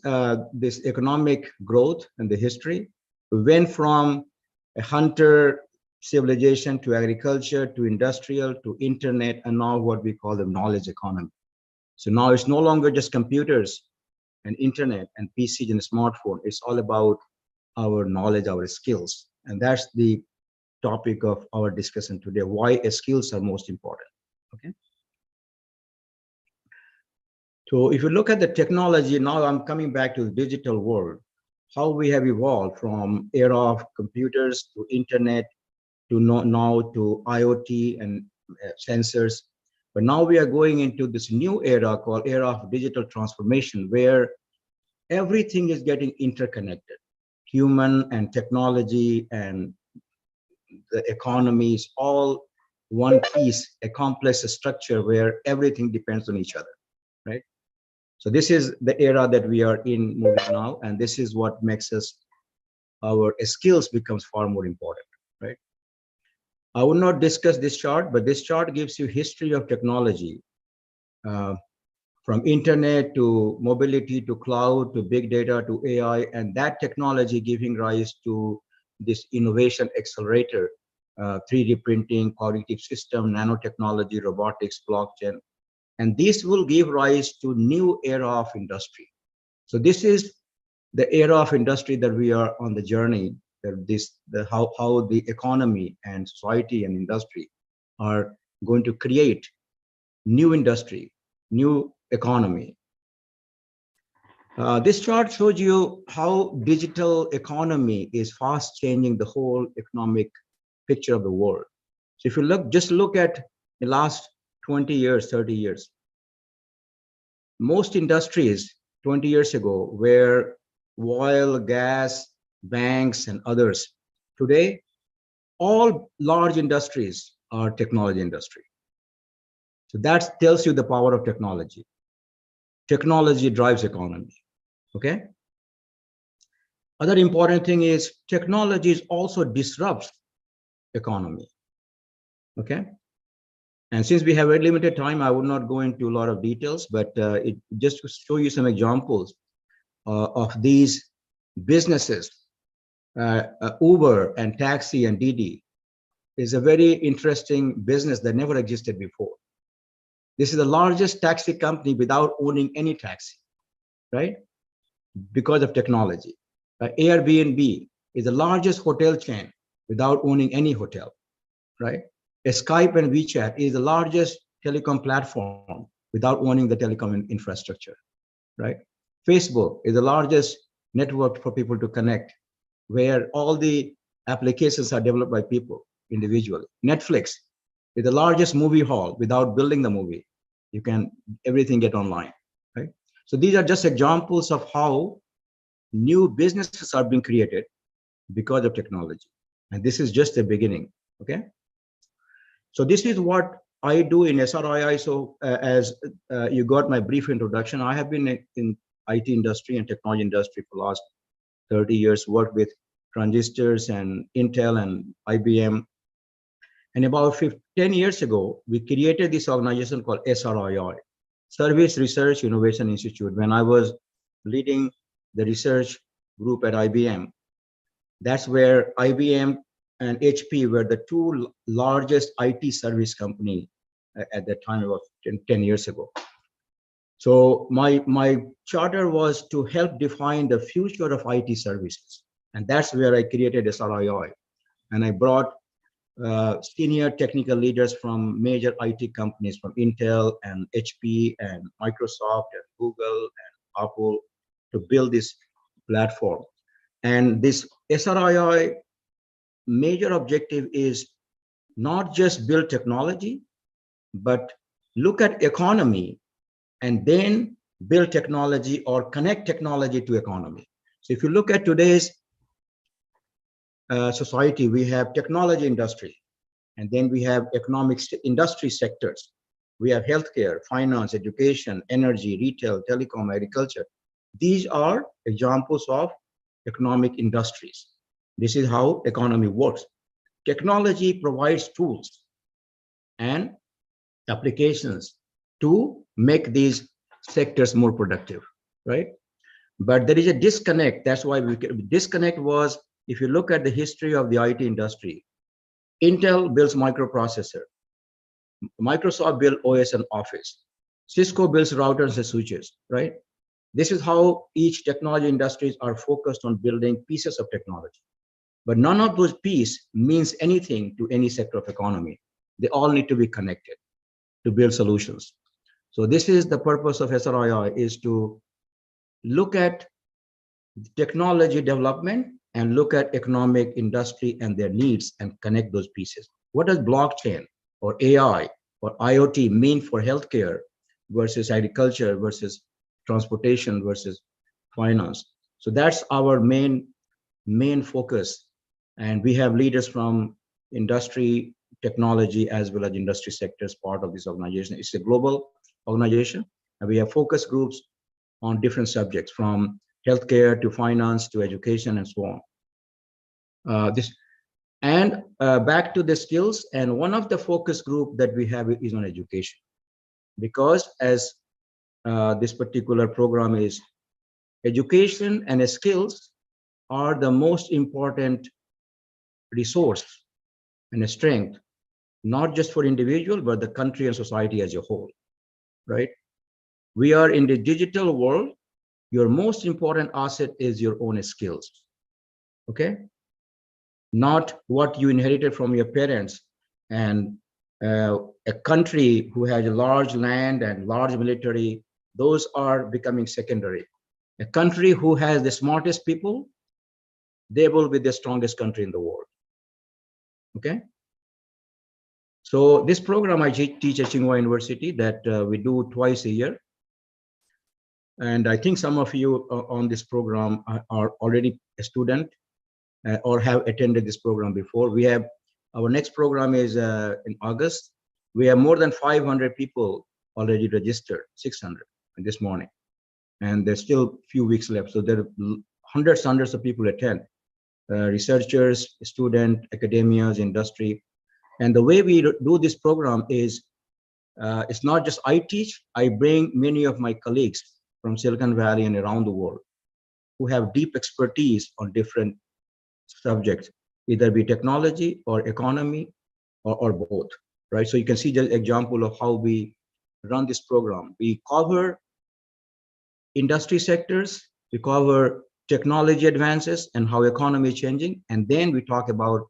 this economic growth and the history, we went from a hunter civilization to agriculture to industrial to internet, and now what we call the knowledge economy. So now it's no longer just computers and internet and PCs and smartphone. It's all about our knowledge, our skills. And that's the topic of our discussion today, why skills are most important. Okay. So if you look at the technology, now I'm coming back to the digital world, how we have evolved from era of computers to internet to now to IoT and sensors. But now we are going into this new era called era of digital transformation, where everything is getting interconnected. Human and technology and the economy is all one piece, a complex structure where everything depends on each other, right? So this is the era that we are in moving now, and this is what makes us, our skills becomes far more important, right? I will not discuss this chart, but this chart gives you history of technology, from internet to mobility to cloud to big data to AI, and that technology giving rise to this innovation accelerator, 3D printing, cognitive system, nanotechnology, robotics, blockchain. And this will give rise to new era of industry. So this is the era of industry that we are on the journey, that how the economy and society and industry are going to create new industry, new economy. This chart shows you how digital economy is fast changing the whole economic picture of the world. So if you just look at the last 20 years, 30 years, most industries 20 years ago were oil, gas, banks, and others. Today, all large industries are technology industry. So that tells you the power of technology. Technology drives economy, okay? Other important thing is technology also disrupts economy, okay? And since we have very limited time, I would not go into a lot of details, but it just to show you some examples of these businesses. Uber and taxi and Didi is a very interesting business that never existed before. This is the largest taxi company without owning any taxi, right? Because of technology. Airbnb is the largest hotel chain without owning any hotel, right? Skype and WeChat is the largest telecom platform without owning the telecom infrastructure, right? Facebook is the largest network for people to connect, where all the applications are developed by people individually. Netflix is the largest movie hall without building the movie. You can everything get online, right? So these are just examples of how new businesses are being created because of technology. And this is just the beginning, okay? So this is what I do in SRII. So as you got my brief introduction, I have been in IT industry and technology industry for the last 30 years, worked with transistors and Intel and IBM. And about 10 years ago, we created this organization called SRII, Service Research Innovation Institute. When I was leading the research group at IBM, that's where IBM and HP were the two largest IT service company at that time, about 10 years ago. So my charter was to help define the future of IT services. And that's where I created SRII. And I brought senior technical leaders from major IT companies, from Intel and HP and Microsoft and Google and Apple, to build this platform. And this SRII major objective is not just build technology, but look at economy and then build technology or connect technology to economy. So if you look at today's society, we have technology industry, and then we have economic industry sectors. We have healthcare, finance, education, energy, retail, telecom, agriculture. These are examples of economic industries. This is how economy works. Technology provides tools and applications to make these sectors more productive, right? But there is a disconnect. That's why disconnect was, if you look at the history of the IT industry, Intel builds microprocessor, Microsoft built OS and Office, Cisco builds routers and switches, right? This is how each technology industries are focused on building pieces of technology. But none of those pieces means anything to any sector of economy. They all need to be connected to build solutions. So this is the purpose of SRII, is to look at technology development and look at economic industry and their needs and connect those pieces. What does blockchain or AI or IoT mean for healthcare versus agriculture versus transportation versus finance? So that's our main focus. And we have leaders from industry, technology, as well as industry sectors part of this organization. It's a global organization, and we have focus groups on different subjects, from healthcare to finance to education and so on. Back to the skills, and one of the focus group that we have is on education, because as this particular program is, education and skills are the most important resource and a strength, not just for individual, but the country and society as a whole, right? We are in the digital world. Your most important asset is your own skills, okay? Not what you inherited from your parents. And a country who has a large land and large military, those are becoming secondary. A country who has the smartest people, they will be the strongest country in the world, okay? So this program I teach at Tsinghua University, that we do twice a year. And I think some of you on this program are already a student or have attended this program before. We have, our next program is in August. We have more than 500 people already registered, 600 this morning. And there's still a few weeks left. So there are hundreds of people attend, researchers, students, academias, industry. And the way we do this program is, it's not just I teach, I bring many of my colleagues from Silicon Valley and around the world who have deep expertise on different subjects, either be technology or economy or both, right? So you can see the example of how we run this program. We cover industry sectors, we cover technology advances and how economy is changing, and then we talk about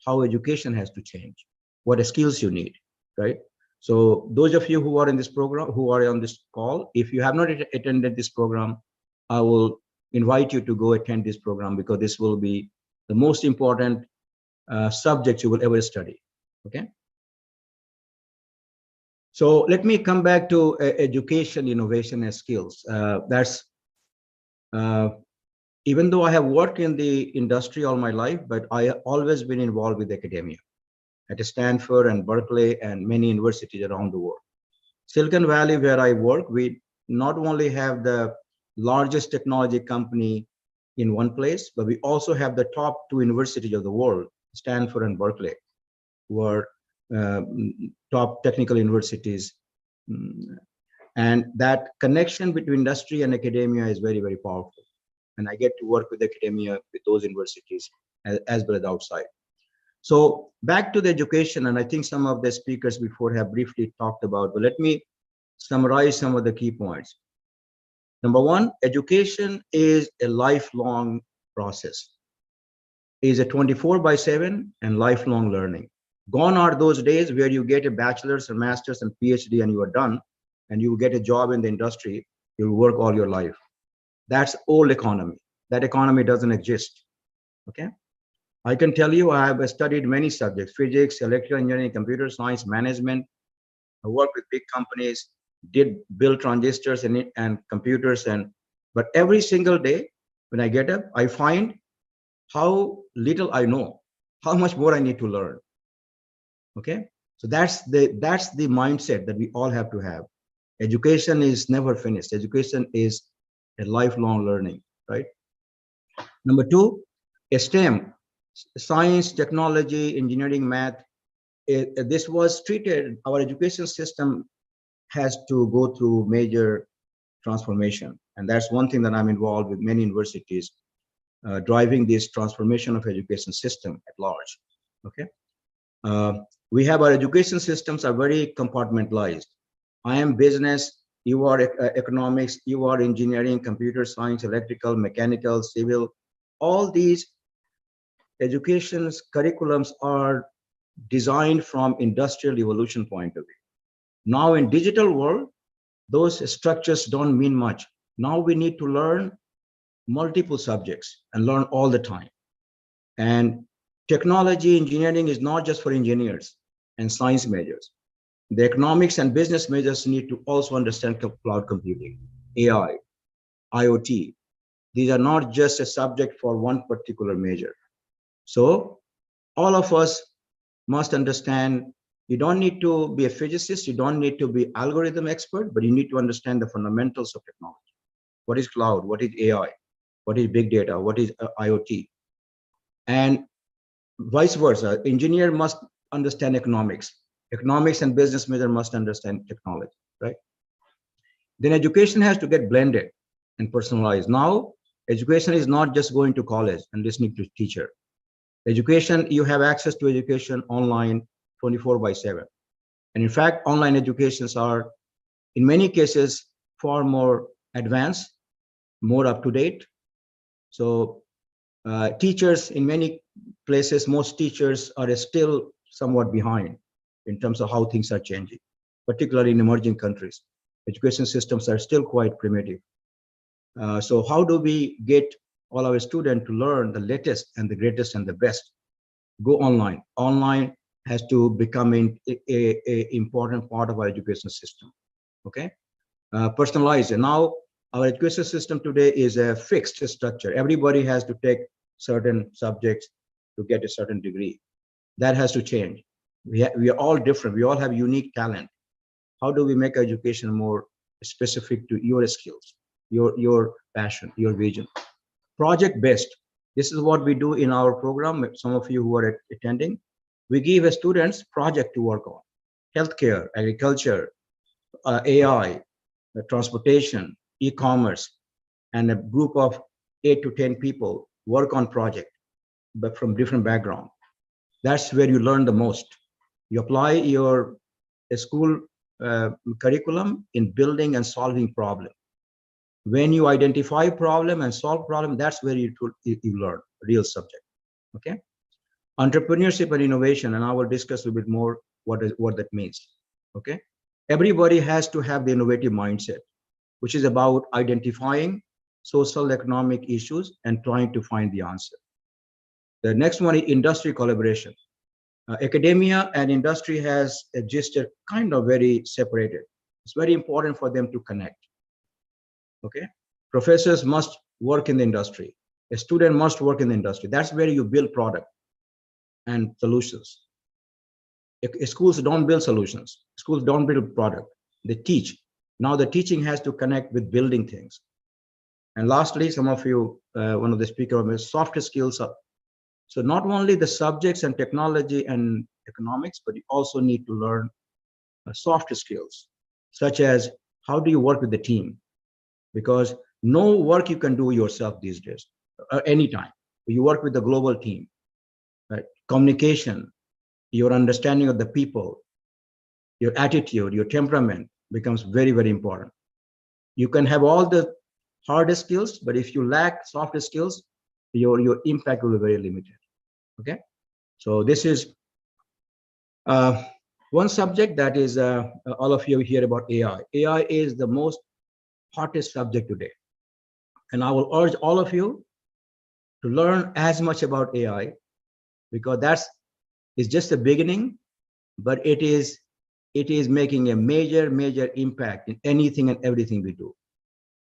how education has to change, what skills you need, right? So those of you who are in this program, who are on this call, if you have not attended this program, I will invite you to go attend this program, because this will be the most important subject you will ever study, okay? So let me come back to education, innovation, and skills. Even though I have worked in the industry all my life, but I have always been involved with academia at Stanford and Berkeley and many universities around the world. Silicon Valley, where I work, we not only have the largest technology company in one place, but we also have the top 2 universities of the world, Stanford and Berkeley, who are top technical universities. And that connection between industry and academia is very, very powerful. And I get to work with academia, with those universities, as well as outside. So back to the education, and I think some of the speakers before have briefly talked about, but let me summarize some of the key points. Number one, education is a lifelong process. It is a 24/7 and lifelong learning. Gone are those days where you get a bachelor's or master's and PhD and you are done, and you get a job in the industry, you'll work all your life. That's old economy. That economy doesn't exist, okay? I can tell you I have studied many subjects: physics, electrical engineering, computer science, management. I worked with big companies, did build transistors and computers, but every single day when I get up, I find how little I know, how much more I need to learn, okay? So that's the mindset that we all have to have. Education is never finished. Education is a lifelong learning, right? Number two, STEM, science, technology, engineering, math. This was treated, our education system has to go through major transformation. And that's one thing that I'm involved with many universities, driving this transformation of education system at large, okay? We have our education systems are very compartmentalized. I am business, you are economics, you are engineering, computer science, electrical, mechanical, civil. All these education's curriculums are designed from industrial evolution point of view. Now in digital world, those structures don't mean much. Now we need to learn multiple subjects and learn all the time. And technology engineering is not just for engineers and science majors. The economics and business majors need to also understand cloud computing, AI, IoT. These are not just a subject for one particular major. So all of us must understand, you don't need to be a physicist, you don't need to be algorithm expert, but you need to understand the fundamentals of technology. What is cloud? What is AI? What is big data? What is IoT? And vice versa, engineer must understand economics. Economics and business major must understand technology, right? Then education has to get blended and personalized. Now, education is not just going to college and listening to a teacher. Education, you have access to education online 24/7. And in fact, online educations are, in many cases, far more advanced, more up to date. So teachers in many places, most teachers are still somewhat behind in terms of how things are changing, particularly in emerging countries. Education systems are still quite primitive. So how do we get all our students to learn the latest and the greatest and the best? Go online. Online has to become an important part of our education system, okay? Personalized. And now our education system today is a fixed structure. Everybody has to take certain subjects to get a certain degree. That has to change. We are all different. We all have unique talent. How do we make education more specific to your skills, your passion, your vision? Project based. This is what we do in our program. Some of you who are attending, we give students project to work on. Healthcare, agriculture, AI, transportation, e-commerce, and a group of 8 to 10 people work on project, but from different background. That's where you learn the most. You apply your school curriculum in building and solving problem. When you identify problem and solve problem, that's where you learn real subject. Okay. Entrepreneurship and innovation, and I will discuss a bit more what that means. Okay. Everybody has to have the innovative mindset, which is about identifying social economic issues and trying to find the answer. The next one is industry collaboration. Academia and industry has existed kind of very separated. It's very important for them to connect. Okay. Professors must work in the industry. A student must work in the industry. That's where you build product and solutions. Schools don't build solutions. Schools don't build product. They teach. Now the teaching has to connect with building things. And lastly, some of you, one of the speakers, soft skills up. So not only the subjects and technology and economics, but you also need to learn soft skills, such as how do you work with the team? Because no work you can do yourself these days, anytime. You work with the global team, right? Communication, your understanding of the people, your attitude, your temperament becomes very, very important. You can have all the hard skills, but if you lack soft skills, your impact will be very limited. Okay, so this is one subject that is all of you hear about AI. AI is the most hottest subject today, and I will urge all of you to learn as much about AI, because is just the beginning, but it is making a major impact in anything and everything we do.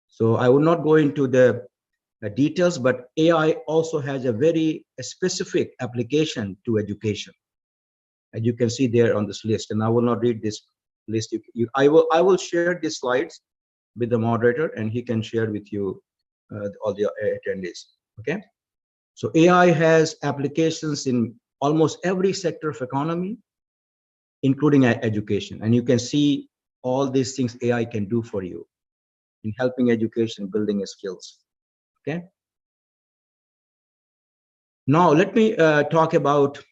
So I will not go into the details, but AI also has a very specific application to education, and you can see there on this list. And I will not read this list. I will share these slides with the moderator, and he can share with you all the attendees. Okay, so AI has applications in almost every sector of economy, including education, and you can see all these things AI can do for you in helping education, building skills. Okay. Now let me talk about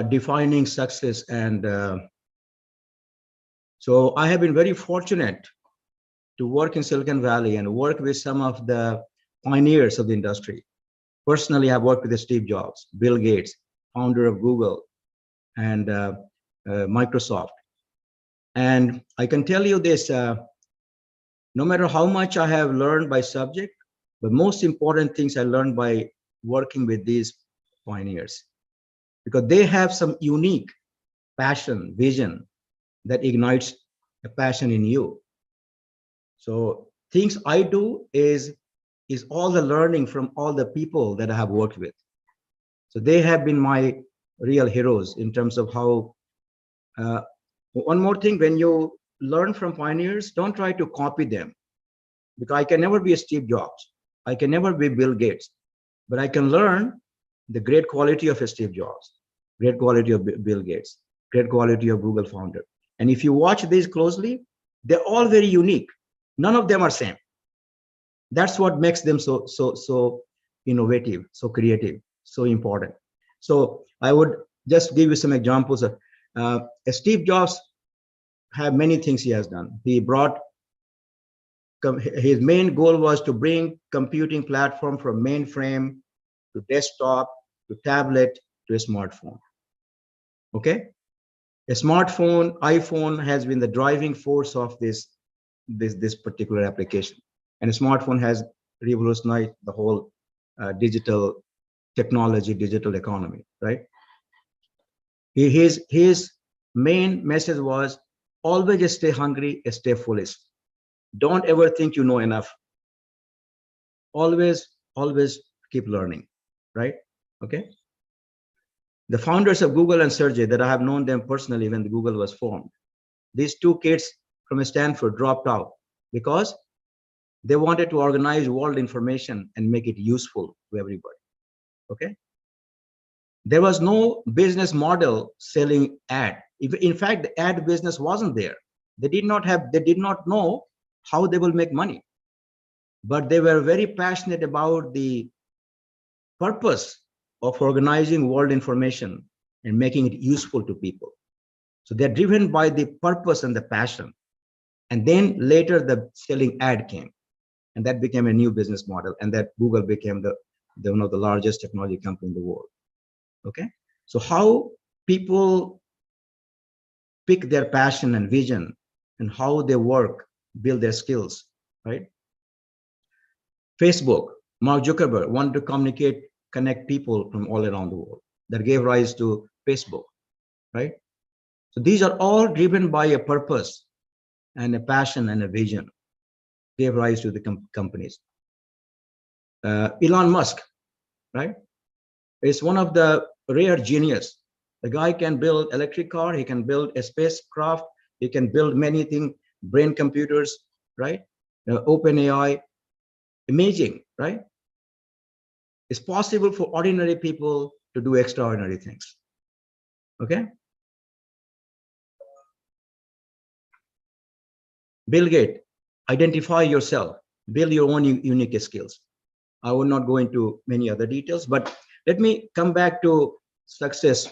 defining success. And so I have been very fortunate to work in Silicon Valley and work with some of the pioneers of the industry. Personally, I've worked with Steve Jobs, Bill Gates, founder of Google and Microsoft. And I can tell you this, no matter how much I have learned by subject, the most important things I learned by working with these pioneers, because they have some unique passion, vision that ignites a passion in you. So things I do is all the learning from all the people that I have worked with. So they have been my real heroes in terms of how. One more thing, when you learn from pioneers, don't try to copy them, because I can never be a Steve Jobs. I can never be Bill Gates, but I can learn the great quality of a Steve Jobs, great quality of Bill Gates, great quality of Google founder. And if you watch these closely, they're all very unique. None of them are same. That's what makes them so innovative, so creative, so important. So I would just give you some examples of Steve Jobs. Have many things he has done. He brought, his main goal was to bring computing platform from mainframe to desktop to tablet to a smartphone. Okay, a smartphone, iPhone has been the driving force of this particular application, and a smartphone has revolutionized the whole digital technology, digital economy. Right. His main message was always stay hungry, stay foolish. Don't ever think you know enough. Always keep learning, right? Okay. The founders of Google and Sergey, that I have known them personally when Google was formed, these two kids from Stanford dropped out because they wanted to organize world information and make it useful to everybody. Okay. There was no business model selling ad. In fact, the ad business wasn't there. They did not know how they will make money, but they were very passionate about the purpose of organizing world information and making it useful to people. So they're driven by the purpose and the passion. And then later the selling ad came, and that became a new business model, and that Google became the one of the largest technology company in the world. Okay, so how people pick their passion and vision, and how they work, build their skills, right? Facebook, Mark Zuckerberg wanted to connect people from all around the world. That gave rise to Facebook, right? So these are all driven by a purpose and a passion and a vision, gave rise to the companies. Elon Musk, right, is one of the rare genius. The guy can build electric car, he can build a spacecraft, he can build many things, brain computers, right? Open AI, amazing, right? It's possible for ordinary people to do extraordinary things. Okay. Bill Gates, identify yourself, build your own unique skills. I will not go into many other details, but let me come back to success.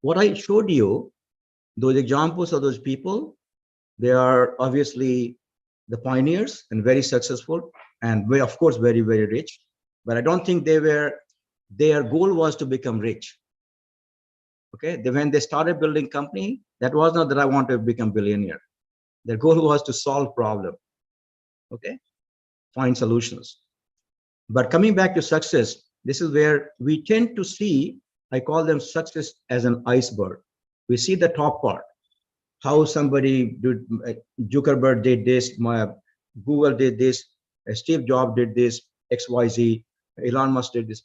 What I showed you, those examples of those people, they are obviously the pioneers and very successful, and very, of course, very, very rich. But I don't think their goal was to become rich. Okay, when they started building company, that was not that I want to become billionaire. Their goal was to solve problem. Okay, find solutions. But coming back to success, this is where we tend to see, I call them success as an iceberg. We see the top part, how somebody did, Zuckerberg did this, Google did this, Steve Jobs did this, XYZ, Elon Musk did this.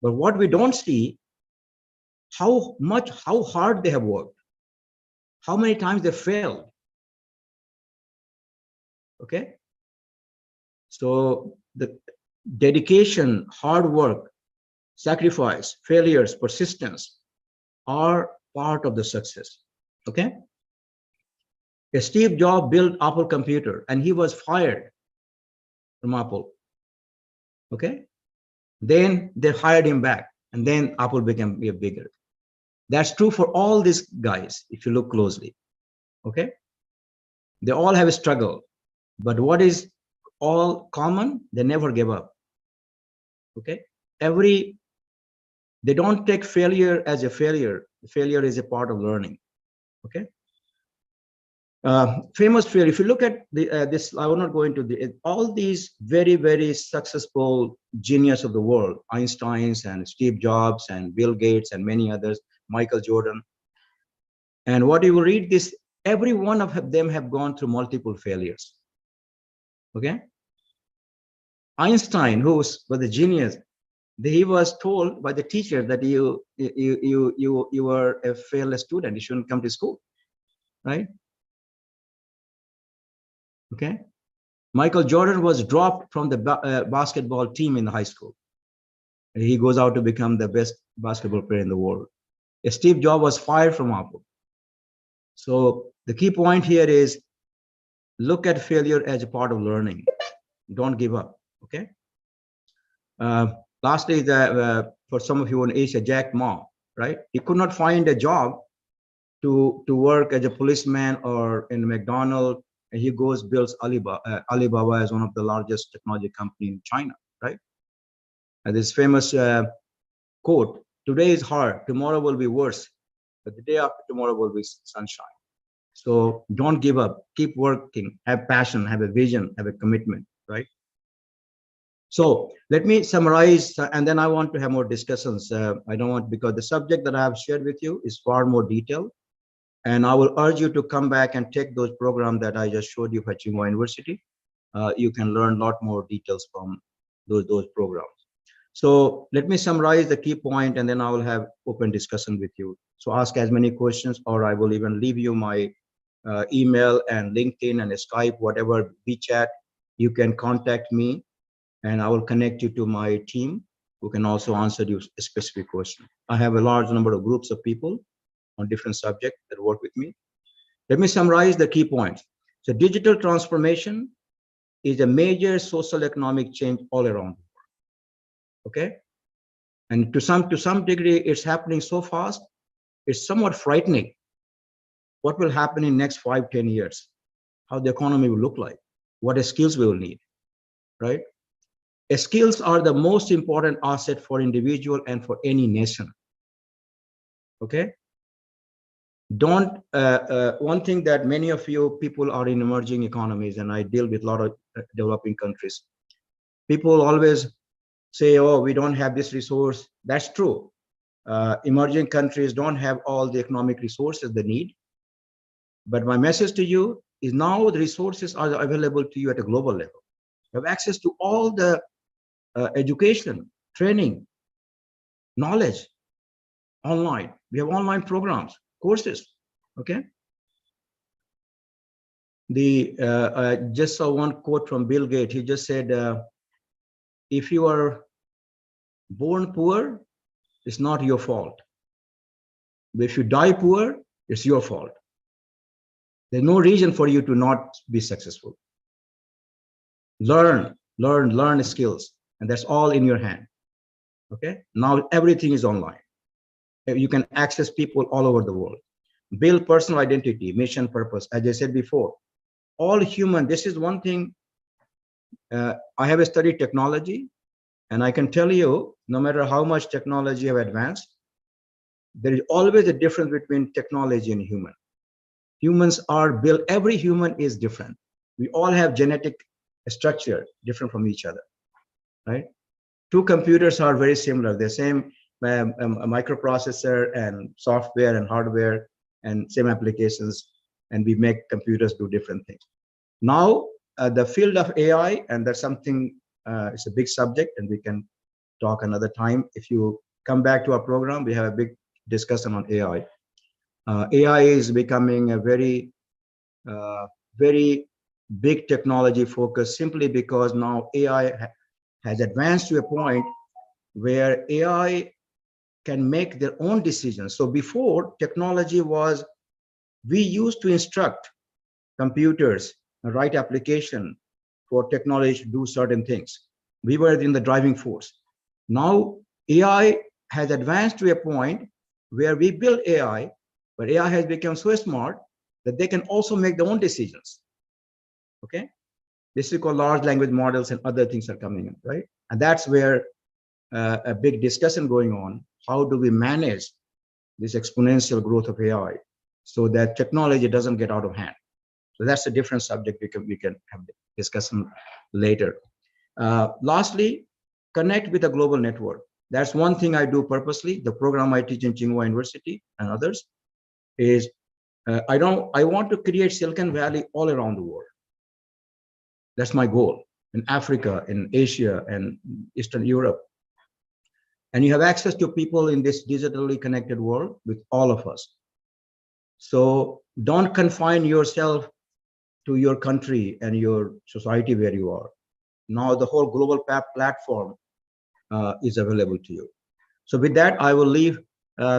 But what we don't see, how hard they have worked, how many times they failed. Okay, so the dedication, hard work, sacrifice, failures, persistence are part of the success. Okay, Steve Jobs built Apple computer and he was fired from Apple. Okay, then they hired him back, and then Apple became bigger. That's true for all these guys if you look closely. Okay, they all have a struggle, but what is all common? They never give up. Okay, they don't take failure as a failure. Failure is a part of learning. Okay, famous failure. If you look at this, I will not go into all these very, very successful genius of the world, Einsteins and Steve Jobs and Bill Gates and many others, Michael Jordan. And what you will read this, every one of them have gone through multiple failures. Okay, Einstein, who was a genius, he was told by the teacher that you were a failed student, you shouldn't come to school, right? Okay, Michael Jordan was dropped from the basketball team in the high school. He goes out to become the best basketball player in the world. Steve Jobs was fired from Apple. So the key point here is look at failure as a part of learning. Don't give up. Okay. Lastly, for some of you in Asia, Jack Ma, right? He could not find a job to work as a policeman or in McDonald's, and he goes builds Alibaba. Alibaba is one of the largest technology company in China, right? And this famous quote: "Today is hard, tomorrow will be worse, but the day after tomorrow will be sunshine." So don't give up. Keep working. Have passion. Have a vision. Have a commitment, right? So let me summarize, and then I want to have more discussions. I don't want, because the subject that I have shared with you is far more detailed, and I will urge you to come back and take those programs that I just showed you at Tsinghua University. You can learn a lot more details from those programs. So let me summarize the key point, and then I will have open discussion with you. So ask as many questions, or I will even leave you my email and LinkedIn and Skype, whatever, WeChat. You can contact me, and I will connect you to my team who can also answer you a specific question. I have a large number of groups of people on different subjects that work with me. Let me summarize the key points. So digital transformation is a major social economic change all around the world. Okay, and to some degree, it's happening so fast, it's somewhat frightening. what will happen in next 5-10 years, how the economy will look like, what skills we will need, right? Skills are the most important asset for individual and for any nation. Okay. Don't one thing that many of you people are in emerging economies, and I deal with a lot of developing countries. People always say, oh, we don't have this resource. That's true. Emerging countries don't have all the economic resources they need. But my message to you is now the resources are available to you at a global level. You have access to all the education, training, knowledge online. We have online programs, courses. Okay. I just saw one quote from Bill Gates. He just said, if you are born poor, it's not your fault. But if you die poor, it's your fault. There's no reason for you to not be successful. Learn skills, and that's all in your hand. Okay. Now everything is online. You can access people all over the world. Build personal identity, mission, purpose. As I said before, all human, this is one thing. I have studied technology, and I can tell you, no matter how much technology have advanced, there is always a difference between technology and human. Humans are built, every human is different. We all have genetic structure different from each other, right? Two computers are very similar. The same microprocessor and software and hardware and same applications, and we make computers do different things. Now, the field of AI, and that's something, it's a big subject, and we can talk another time. If you come back to our program, we have a big discussion on AI. AI is becoming a very, very big technology focus, simply because now AI has advanced to a point where AI can make their own decisions. So before, technology was, we used to instruct computers, write application for technology to do certain things. We were in the driving force. Now AI has advanced to a point where we build AI, but AI has become so smart that they can also make their own decisions. Okay, this is called large language models, and other things are coming in, right? And that's where a big discussion going on. How do we manage this exponential growth of AI so that technology doesn't get out of hand? So that's a different subject. We can have discussion later. Lastly, connect with a global network. That's one thing I do purposely. The program I teach in Tsinghua University and others is I want to create Silicon Valley all around the world. That's my goal, in Africa, in Asia, and Eastern Europe. And you have access to people in this digitally connected world with all of us. So don't confine yourself to your country and your society where you are. Now the whole global platform is available to you. So with that, I will leave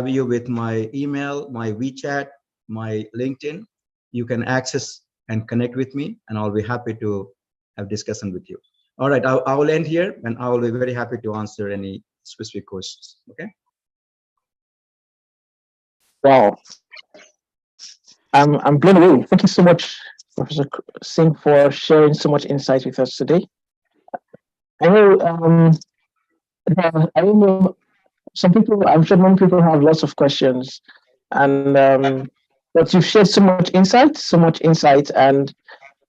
you with my email, my WeChat, my LinkedIn. You can access and connect with me, and I'll be happy to have discussion with you. All right, I will end here, and I will be very happy to answer any specific questions. Okay. Wow. I'm blown away. Thank you so much, Professor Singh, for sharing so much insight with us today. I know, I don't know, some people, I'm sure many people have lots of questions, and but you've shared so much insight, and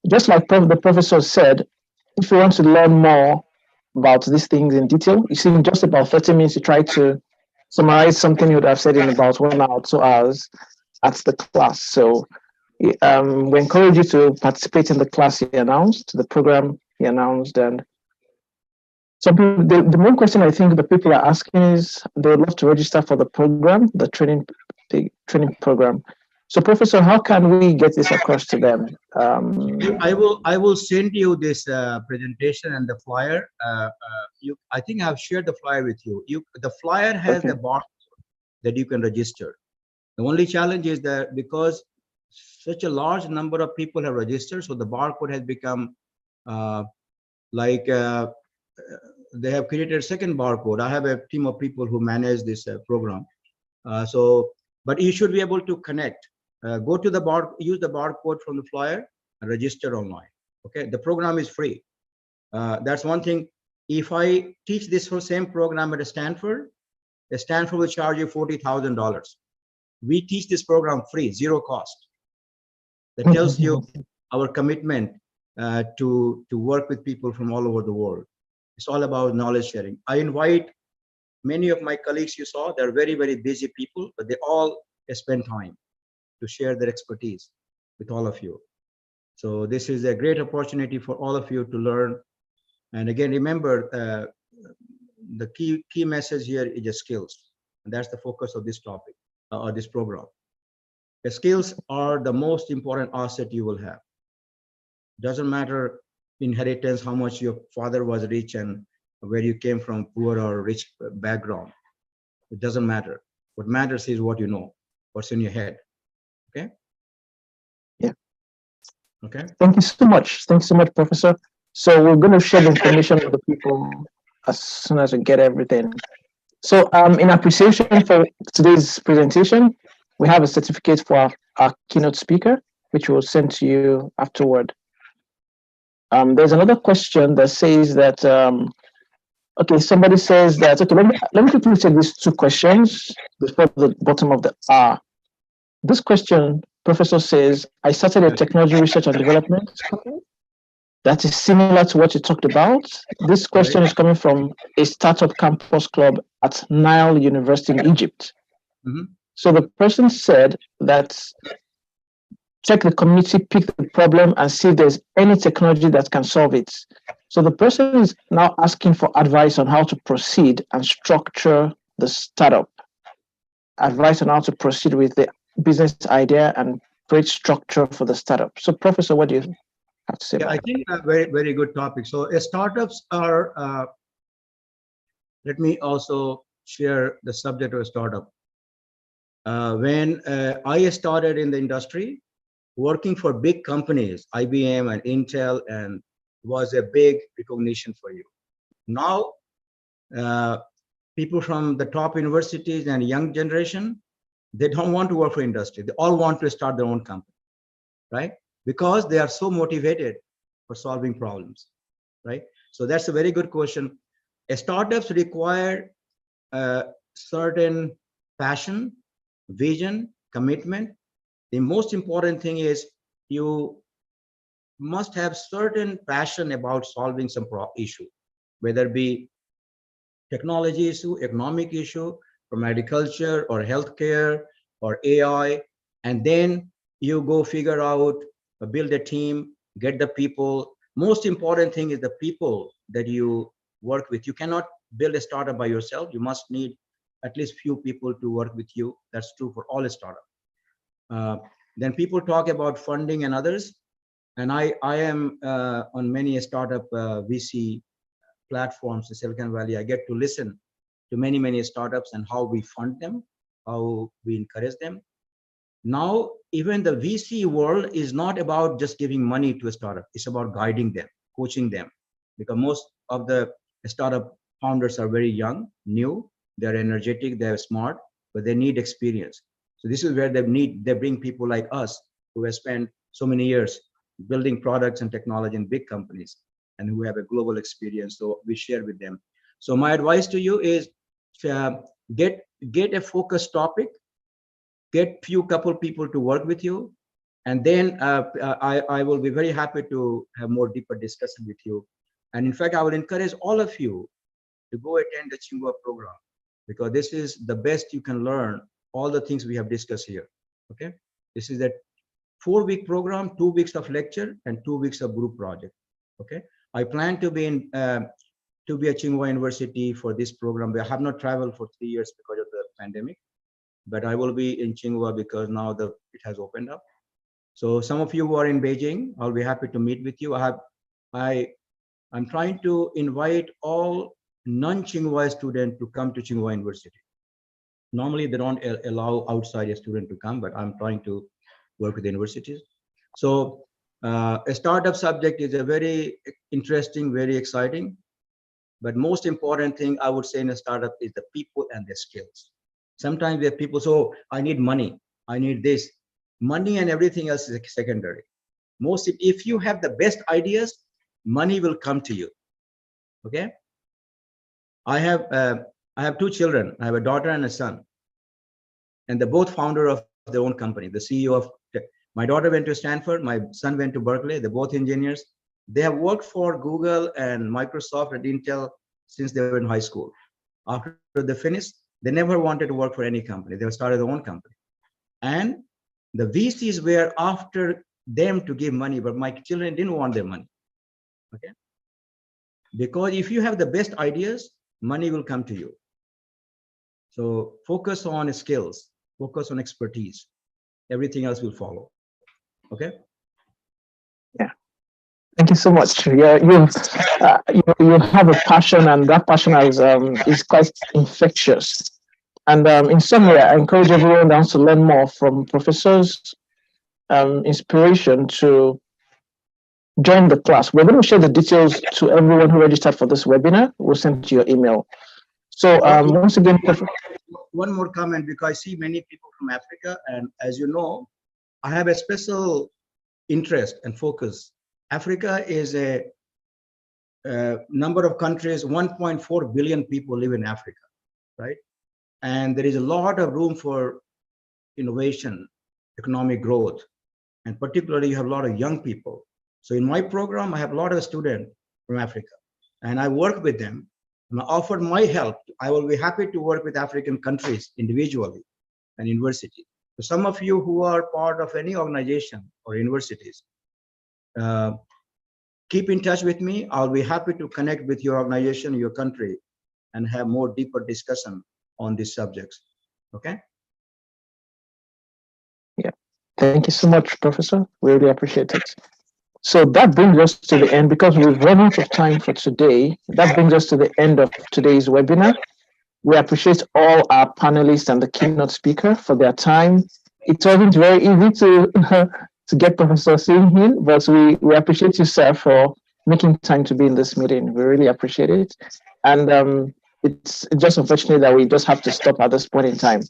just like the professor said, if you want to learn more about these things in detail, you see, in just about 30 minutes, you try to summarize something you would have said in about 1 hour, 2 hours at the class. So we encourage you to participate in the class he announced, the program he announced. And some people, the main question I think the people are asking is they would love to register for the program, the training program. So, Professor, how can we get this across to them? I will send you this presentation and the flyer. I think I've shared the flyer with you. The flyer has a barcode that you can register. The only challenge is that because such a large number of people have registered, so the barcode has become they have created a second barcode. I have a team of people who manage this program. But you should be able to connect go to the bar, use the barcode from the flyer and register online. Okay, the program is free. That's one thing. If I teach this whole same program at Stanford will charge you $40,000. We teach this program free, zero cost. That tells you our commitment to work with people from all over the world. It's all about knowledge sharing. I invite many of my colleagues you saw, they're very, very busy people, but they all spend time to share their expertise with all of you. So this is a great opportunity for all of you to learn. And again, remember, the key message here is the skills. And that's the focus of this topic, or this program. The skills are the most important asset you will have. Doesn't matter inheritance, how much your father was rich and where you came from, poor or rich background. It doesn't matter. What matters is what you know, what's in your head. Okay? Yeah. Okay. Thank you so much. Thanks so much, Professor. So we're going to share the information with the people as soon as we get everything. So in appreciation for today's presentation, we have a certificate for our keynote speaker, which we'll send to you afterward. There's another question that says that, okay, somebody says that, okay, let me quickly take these two questions before the bottom of the hour. This question, Professor says, I started a technology research and development company that is similar to what you talked about. This question is coming from a startup campus club at Nile University in Egypt. So the person said that check the community, pick the problem, and see if there's any technology that can solve it. So the person is now asking for advice on how to proceed and structure the startup. Advice on how to proceed with the business idea and create structure for the startup. So, Professor, what do you have to say about I think a very, very good topic. So startups are, let me also share the subject of a startup. When I started in the industry, working for big companies, IBM and Intel, and was a big recognition for you. Now, people from the top universities and young generation, they don't want to work for industry. They all want to start their own company, right? Because they are so motivated for solving problems, right? So that's a very good question. Startups require certain passion, vision, commitment. The most important thing is you must have certain passion about solving some issue, whether it be technology issue, economic issue, from agriculture or healthcare or AI, and then you go figure out, build a team, get the people. Most important thing is the people that you work with. You cannot build a startup by yourself. You must need at least few people to work with you. That's true for all startups. Then people talk about funding and others. And I am on many startup VC platforms in Silicon Valley. I get to listen to many startups and how we fund them, how we encourage them. Now, even the VC world is not about just giving money to a startup. It's about guiding them, coaching them, because most of the startup founders are very young, new, they're energetic, they're smart, but they need experience. So this is where they bring people like us who have spent so many years building products and technology in big companies and who have a global experience. So we share with them. So my advice to you is get a focused topic, get couple people to work with you, and then I will be very happy to have more deeper discussion with you. And in fact, I will encourage all of you to go attend the Tsinghua program, because this is the best you can learn all the things we have discussed here. Okay, this is a 4-week program, 2 weeks of lecture and 2 weeks of group project. Okay, I plan to be in to be at Tsinghua University for this program. I have not traveled for 3 years because of the pandemic, but I will be in Tsinghua because now it has opened up. So some of you who are in Beijing, I'll be happy to meet with you. I'm trying to invite all non-Tsinghua students to come to Tsinghua University. Normally they don't allow outside a student to come, but I'm trying to work with the universities. So a startup subject is a very interesting, very exciting, but most important thing I would say in a startup is the people and their skills. Sometimes we have people, so I need money, I need this. Money and everything else is secondary. If you have the best ideas, money will come to you. Okay. I have two children. I have a daughter and a son, and they're both founder of their own company. The CEO of my daughter went to Stanford. My son went to Berkeley. They're both engineers. They have worked for Google and Microsoft and Intel since they were in high school. After they finished, they never wanted to work for any company. They started their own company. And the VCs were after them to give money, but my children didn't want their money. Okay. Because if you have the best ideas, money will come to you. So focus on skills, focus on expertise. Everything else will follow. Okay. Yeah. Thank you so much. Yeah, you have a passion, and that passion is quite infectious. And in summary, I encourage everyone that wants to learn more from Professor's inspiration to join the class. We're going to share the details to everyone who registered for this webinar. We'll send to your email. So once again, one more comment, because I see many people from Africa, and as you know, I have a special interest and focus. Africa is a number of countries, 1.4 billion people live in Africa, right? And there is a lot of room for innovation, economic growth, and particularly you have a lot of young people. So in my program, I have a lot of students from Africa, and I work with them and I offer my help. I will be happy to work with African countries individually and universities. So some of you who are part of any organization or universities, keep in touch with me. I'll be happy to connect with your organization, your country, and have more deeper discussion on these subjects. Okay. Yeah. Thank you so much, Professor. We really appreciate it. So that brings us to the end, because we've run out of time for today. That brings us to the end of today's webinar. We appreciate all our panelists and the keynote speaker for their time. It wasn't very easy to get Professor Singh in, but we appreciate you, sir, for making time to be in this meeting. We really appreciate it. And it's just unfortunate that we just have to stop at this point in time.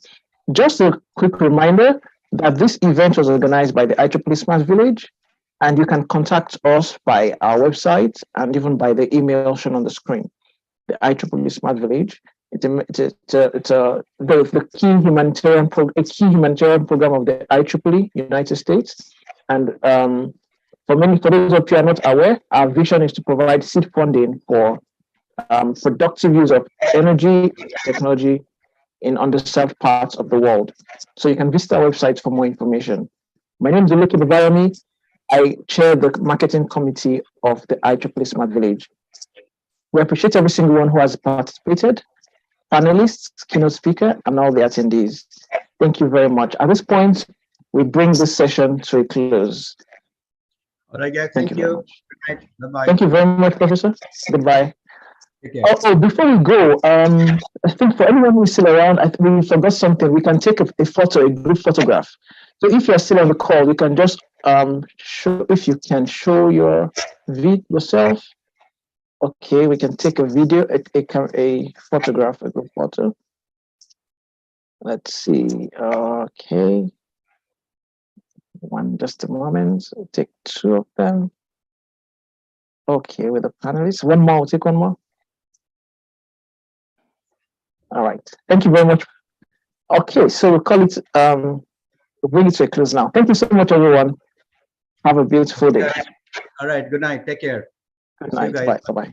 Just a quick reminder that this event was organized by the IEEE Smart Village, and you can contact us by our website and even by the email shown on the screen. The IEEE Smart Village. It's the key humanitarian program of the IEEE United States. And for those of you who are not aware, our vision is to provide seed funding for productive use of energy, technology in underserved parts of the world. So you can visit our website for more information. My name is Oluleke Babayomi. I chair the marketing committee of the IEEE Smart Village. We appreciate every single one who has participated, panelists, keynote speaker, and all the attendees. Thank you very much. At this point, we bring this session to a close. All right, guys. Thank you very much. Good night. Bye-bye. Thank you very much, Professor. Goodbye. Okay. Oh, before we go, I think for anyone who is still around, I think we forgot something. We can take a photo, a group photograph. So if you're still on the call, you can just show yourself. Okay, we can take a video, a photograph, a group photo. Let's see. Okay. Just a moment. We'll take two of them. Okay, with the panelists. One more, we'll take one more. All right. Thank you very much. Okay, so we'll call it, we'll bring it to a close now. Thank you so much, everyone. Have a beautiful day. All right. Good night. Take care. Good night. Bye. Bye-bye.